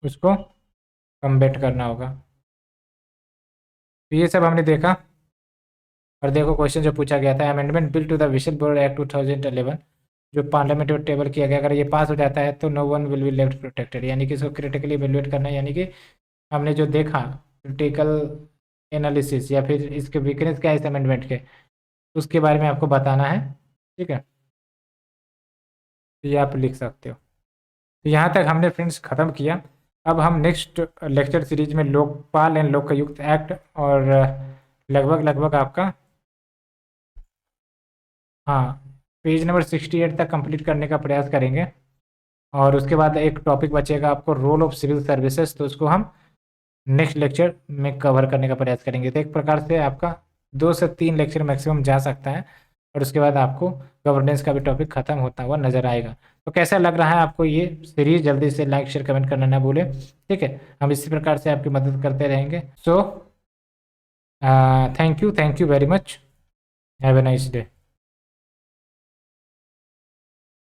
उसको कम्बैट करना होगा। तो ये सब हमने देखा। और देखो क्वेश्चन जो पूछा गया था, amendment bill to the whistleblower act 2011 जो पार्लियामेंट में टेबल किया गया, अगर ये पास हो जाता है तो no one will be left protected, यानी कि इसको क्रिटिकली इवेल्युएट करना है, यानी कि हमने जो देखा क्रिटिकल एनालिसिस या फिर इसके वीकनेस क्या है इस अमेंडमेंट के, उसके बारे में आपको बताना है। ठीक है, तो ये आप लिख सकते हो। तो यहाँ तक हमने फ्रेंड्स ख़त्म किया। अब हम नेक्स्ट लेक्चर सीरीज में लोकपाल एंड लोकायुक्त एक्ट और लगभग लगभग आपका हाँ पेज नंबर 68 तक कंप्लीट करने का प्रयास करेंगे। और उसके बाद एक टॉपिक बचेगा आपको रोल ऑफ सिविल सर्विसेज, तो उसको हम नेक्स्ट लेक्चर में कवर करने का प्रयास करेंगे। तो एक प्रकार से आपका 2 से 3 लेक्चर मैक्सिमम जा सकता है, और उसके बाद आपको गवर्नेंस का भी टॉपिक खत्म होता हुआ नजर आएगा। तो कैसा लग रहा है आपको ये सीरीज, जल्दी से लाइक शेयर कमेंट करना ना भूलें। ठीक है, हम इसी प्रकार से आपकी मदद करते रहेंगे। So thank you very much, have a nice day.